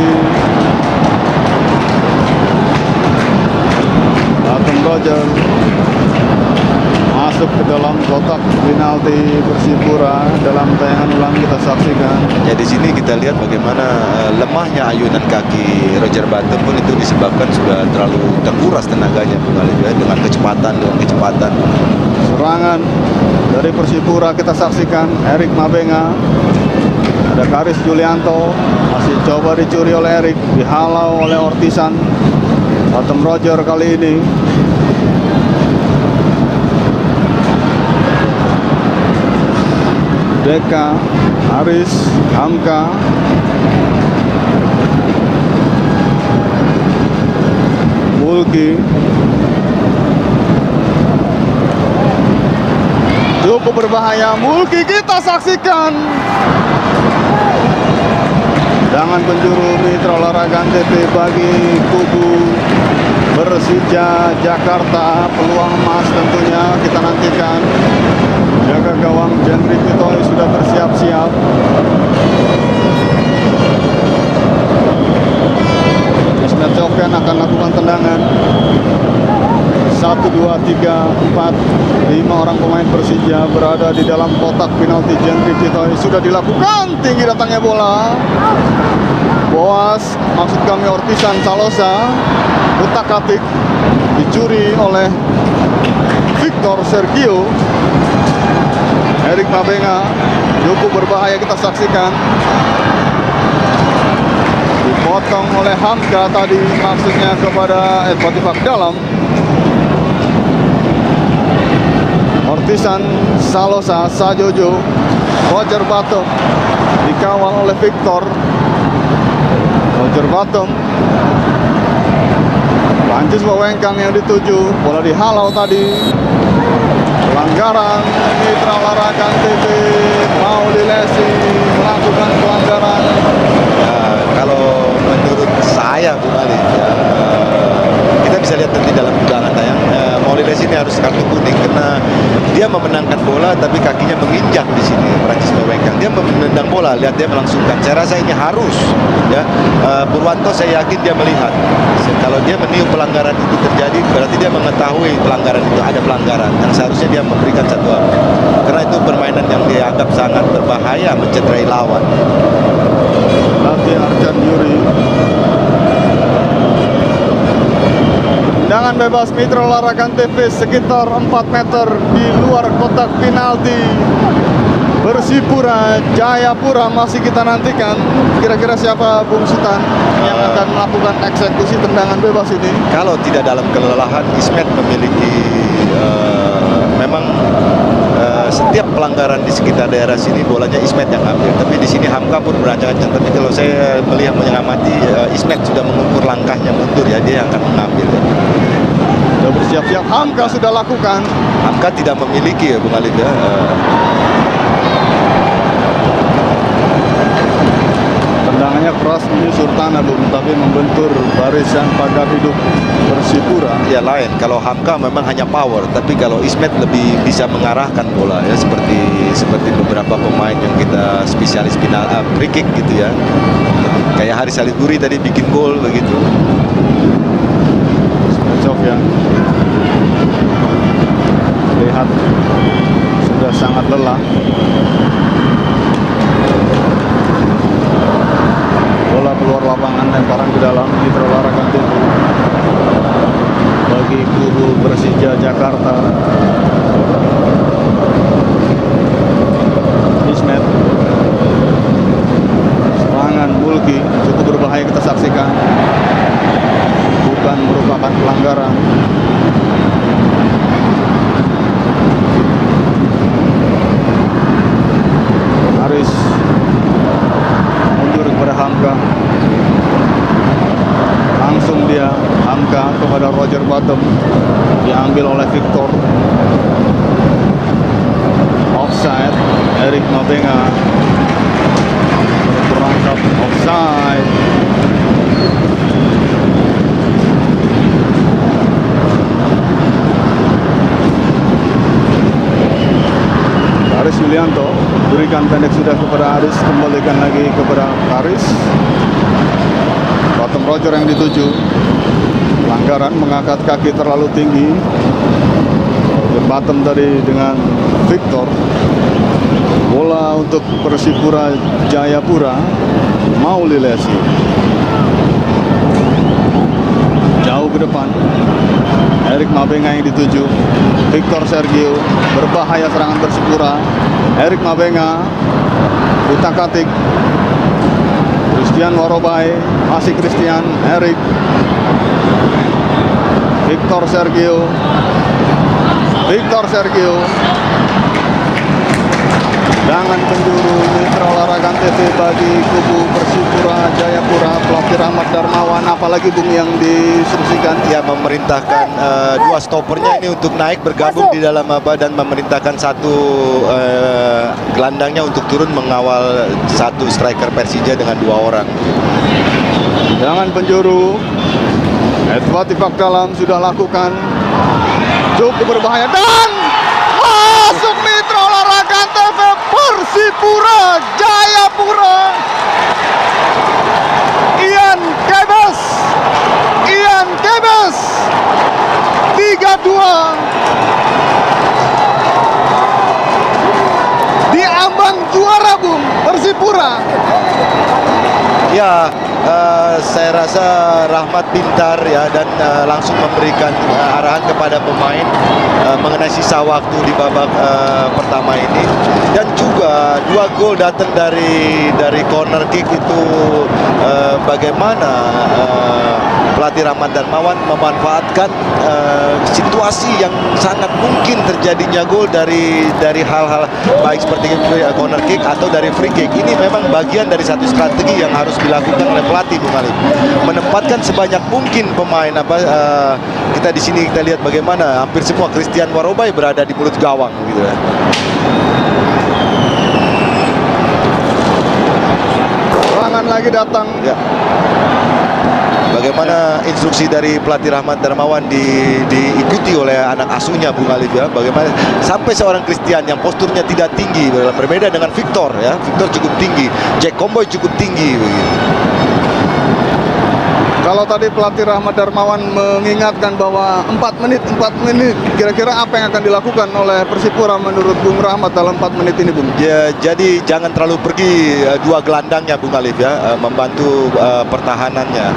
Batom Roger masuk ke dalam kotak penalti Persipura. Dalam tayangan ulang kita saksikan. Ya di sini kita lihat bagaimana lemahnya ayunan kaki Roger Bottom pun itu disebabkan sudah terlalu terkuras tenaganya Bung Ali ya, dengan kecepatan. Serangan dari Persipura kita saksikan. Erik Mabenga, ada Karis Julianto, masih coba dicuri oleh Erik, dihalau oleh Ortisan. Batom Roger kali ini. Deka, Haris, Hamka, Mulki, cukup berbahaya. Mulki kita saksikan. Tendangan penjuru Mitra Olahraga NTB bagi kubu Persija Jakarta. Peluang emas tentunya kita nantikan. Jaga gawang Jendri Pitoy sudah bersiap-siap. Ismet Sofyan akan lakukan tendangan. 1, 2, 3, 4, 5 orang pemain Persija berada di dalam kotak penalti. Jendri Pitoy sudah dilakukan. Tinggi datangnya bola. Boas, maksud kami Ortisan Salosa, utak-atik dicuri oleh Victor Sergio. Erik Mabenga cukup berbahaya kita saksikan. Dipotong oleh Hamka tadi, maksudnya kepada Edward dalam. Ortisan Salosa, Sajojo, Roger Bottom dikawal oleh Victor. Roger Bottom, Prancis Wawengkang yang dituju, bola dihalau tadi. Pelanggaran Mitra Olahraga NTB, Mauli Lesi melakukan pelanggaran. Ya, kalau menurut saya Bung Ali ya, kita bisa lihat nanti dalam undangan tayang, Mauli Lesi ini harus kartu kuning karena dia memenangkan bola tapi kakinya menginjak di sini. Prancis Wawengkang dia menendang bola, lihat dia melangsungkan. Saya rasa ini harus ya. Purwanto saya yakin dia melihat. Kalau dia meniup pelanggaran itu terjadi, berarti dia mengetahui pelanggaran itu ada pelanggaran yang seharusnya dia memberikan satu karena itu permainan yang dianggap sangat berbahaya, mencederai lawan. Nanti Arjan Yuri. Tendangan bebas Mitra Olahraga NTB sekitar 4 meter di luar kotak penalti. Persipura Jayapura masih kita nantikan. Kira-kira siapa Bung Sultan yang akan melakukan eksekusi tendangan bebas ini? Kalau tidak dalam kelelahan, Ismet memiliki memang setiap pelanggaran di sekitar daerah sini bolanya Ismet yang ambil. Tapi di sini Hamka pun berancang-ancang. Tapi kalau saya melihat mengamati, Ismet sudah mengukur langkahnya mundur ya, dia yang akan mengambil. Sudah bersiap-siap. Hamka sudah lakukan. Hamka tidak memiliki ya Bung Alif ya. Tendangannya keras menyusur tanah Bung, tapi membentur barisan pagar hidup Persipura. Ya lain, kalau Hamka memang hanya power, tapi kalau Ismet lebih bisa mengarahkan bola ya, seperti beberapa pemain yang kita spesialis free kick gitu ya. Kayak Haris Salihuri tadi bikin gol begitu. Sofyan. Terlihat sudah sangat lelah. Bola keluar lapangan, lemparan ke dalam. Mitra Olahraga Antv bagi kubu Persija Jakarta. Ismet, serangan Mulki cukup berbahaya, kita saksikan. Bukan merupakan pelanggaran. Haris mundur kepada Hamka. Langsung dia Hamka kepada Roger Bottom, diambil oleh Victor. Offside. Erik Mabenga terperangkap offside. Haris Yulianto berikan pendek sudah kepada Haris, kembalikan lagi kepada Haris. Bottom Roger yang dituju. Pelanggaran, mengangkat kaki terlalu tinggi. Bottom tadi dengan Victor. Bola untuk Persipura Jayapura. Mauli Lesi jauh ke depan. Erik Mabenga yang dituju. Victor Sergio, berbahaya serangan Persipura. Erik Mabenga, utak-atik. Christian Warobai, masih Christian. Erik, Victor Sergio. Tendangan penjuru Mitra Olahraga Antv bagi kubu Persipura Jayapura. Pelatih Rahmat Darmawan, apalagi Bung yang diinstruksikan? Ya, memerintahkan dua stopernya ini untuk naik bergabung di dalam dan memerintahkan satu gelandangnya untuk turun mengawal satu striker Persija dengan dua orang. Tendangan penjuru. Edward Tifak dalam sudah lakukan. Cukup berbahaya dan masuk Mitra Olahraga Antv Persipura Jayapura. Ian Kebes 3-2 di ambang juara Bung Persipura. Ya, saya rasa Rahmat pintar ya, dan langsung memberikan arahan kepada pemain mengenai sisa waktu di babak pertama ini. Dan juga dua gol datang dari corner kick itu, bagaimana pelatih Rahmat Darmawan memanfaatkan situasi yang sangat mungkin terjadinya gol dari hal-hal baik seperti corner kick atau dari free kick. Ini memang bagian dari satu strategi yang harus dilakukan oleh pelatih Bung Alif. Menempatkan sebanyak mungkin pemain kita di sini kita lihat bagaimana hampir semua Christian Warobai berada di mulut gawang gitu ya. Serangan lagi datang. Ya. Bagaimana instruksi dari pelatih Rahmat Darmawan diikuti oleh anak asuhnya Bung Alif ya. Bagaimana sampai seorang Christian yang posturnya tidak tinggi, berbeda dengan Victor ya. Victor cukup tinggi, Jack Comboy cukup tinggi begitu. Kalau tadi pelatih Rahmat Darmawan mengingatkan bahwa 4 menit, kira-kira apa yang akan dilakukan oleh Persipura menurut Bung Rahmat dalam 4 menit ini, Bung? Ya, jadi jangan terlalu pergi dua gelandangnya Bung Alif ya, membantu pertahanannya.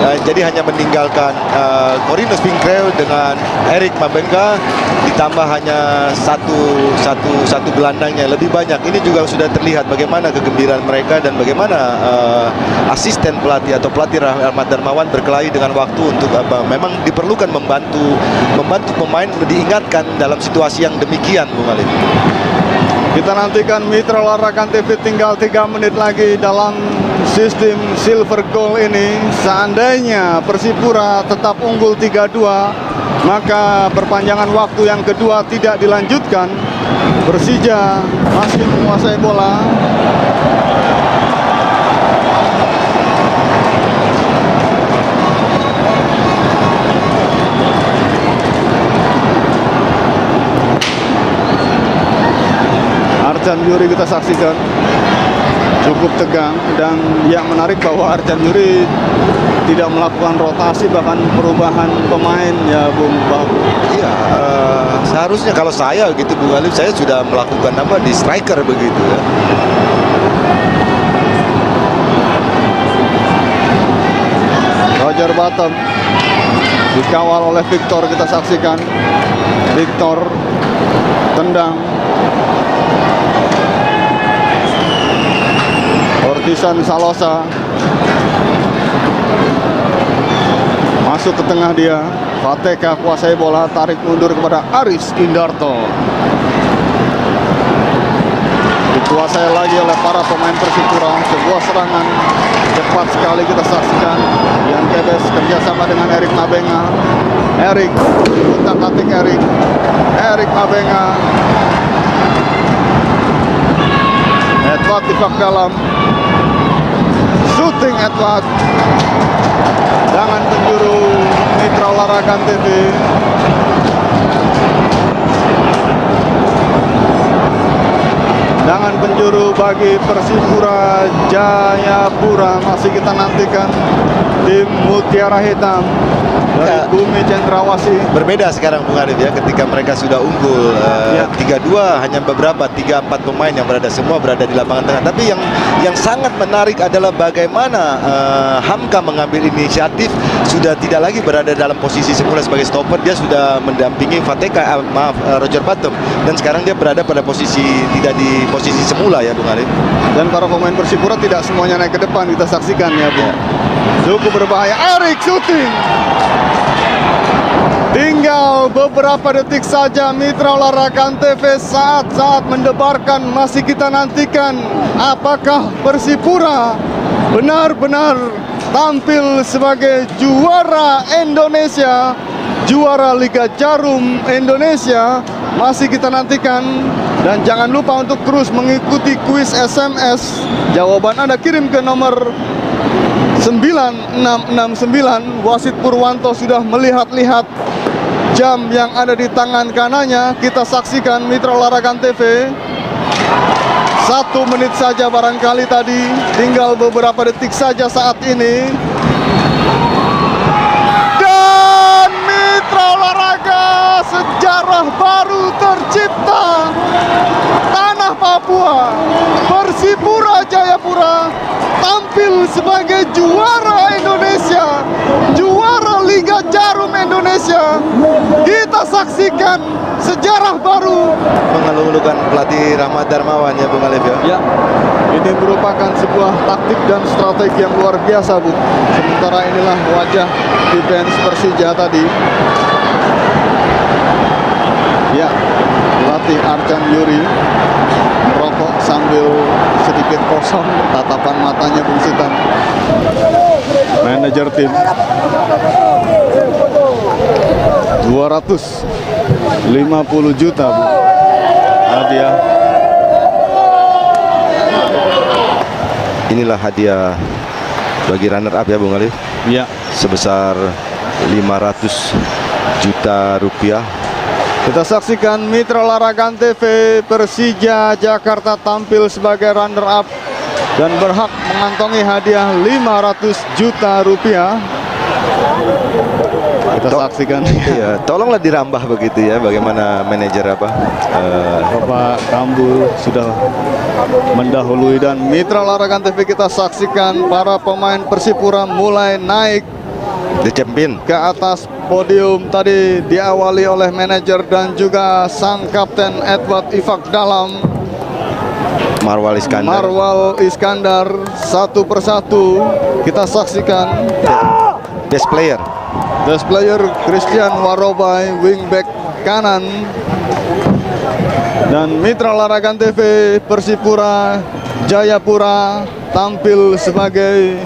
Jadi hanya meninggalkan Corinus Pinkrel dengan Erik Mabenga, ditambah hanya satu gelandangnya lebih banyak. Ini juga sudah terlihat bagaimana kegembiraan mereka dan bagaimana asisten pelatih atau pelatih Rahmat Darmawan berkelahi dengan waktu untuk memang diperlukan membantu pemain diingatkan dalam situasi yang demikian, Bung Alif. Kita nantikan Mitra Olahraga Antv tinggal 3 menit lagi dalam sistem silver goal ini. Seandainya Persipura tetap unggul 3-2, maka perpanjangan waktu yang kedua tidak dilanjutkan. Persija masih menguasai bola. Arcan Yuri kita saksikan. cukup tegang. Dan yang menarik bahwa Arcan Yuri tidak melakukan rotasi bahkan perubahan pemain ya Bung Babu. Iya, seharusnya kalau saya gitu Bung Alif, saya sudah melakukan apa di striker begitu ya. Roger Bottom dikawal oleh Victor, kita saksikan Victor tendang Ortisan Salosa, masuk ke tengah dia. Fateka kuasai bola, tarik mundur kepada Aris Indarto, dikuasai lagi oleh para pemain Persipura. Sebuah serangan cepat sekali kita saksikan. Yang Tebes kerjasama dengan Erik Mabenga. Erik, utak-atik Erik Mabenga. Edward Ifak dalam. Shooting Edward. Jangan penjuru Mitra Olahraga TV. Jangan penjuru bagi Persipura Jayapura. Masih kita nantikan tim Mutiara Hitam dari Bumi Cendrawasih. Berbeda sekarang Bung Alif ya, ketika mereka sudah unggul 3-2, hanya beberapa 3-4 pemain yang semua berada di lapangan tengah. Tapi yang sangat menarik adalah bagaimana Hamka mengambil inisiatif, sudah tidak lagi berada dalam posisi semula sebagai stopper. Dia sudah mendampingi Fateka, Roger Bottom, dan sekarang dia berada pada posisi tidak di posisi semula ya Bung Alif. Dan para pemain Persipura tidak semuanya naik ke depan, kita saksikan ya Bung. Cukup berbahaya. Erik shooting. Tinggal beberapa detik saja Mitra Olahraga TV saat-saat mendebarkan. Masih kita nantikan apakah Persipura benar-benar tampil sebagai juara Indonesia, juara Liga Jarum Indonesia. Masih kita nantikan. Dan jangan lupa untuk terus mengikuti kuis SMS. Jawaban Anda kirim ke nomor 9669. Wasit Purwanto sudah melihat-lihat jam yang ada di tangan kanannya. Kita saksikan Mitra Olahraga TV. 1 menit saja barangkali tadi. Tinggal beberapa detik saja saat ini. Dan Mitra Olahraga, sejarah baru tercipta. Tanah Papua, Persipura Jayapura tampil sebagai juara Indonesia, juara Liga Jarum Indonesia. Kita saksikan sejarah baru. Mengeluhkan pelatih Rahmat Darmawan ya Bung Alif ya. Ya, ini merupakan sebuah taktik dan strategi yang luar biasa Bu. Sementara inilah wajah defense Persija tadi. Ya, pelatih Arcan Yuri merokok sambil sedikit kosong tatapan matanya Bung Sitan. Manajer tim 250 juta Bu hadiah. Inilah hadiah bagi runner up ya Bung Alif. Ya, Sebesar 500 juta rupiah. kita saksikan Mitra Olahraga TV. Persija Jakarta tampil sebagai runner up dan berhak mengantongi hadiah 500 juta rupiah. Kita saksikan. Iya, tolonglah dirambah begitu ya, bagaimana manajer Bapak Kambu sudah mendahului. Dan Mitra Olahraga TV kita saksikan para pemain Persipura mulai naik The Champion ke atas podium. Tadi diawali oleh manajer dan juga sang kapten Edward Ifak Dalam, Marwal Iskandar. Satu persatu kita saksikan. Best player Christian Warobai, wingback kanan. Dan Mitra Olahraga TV Persipura Jayapura tampil sebagai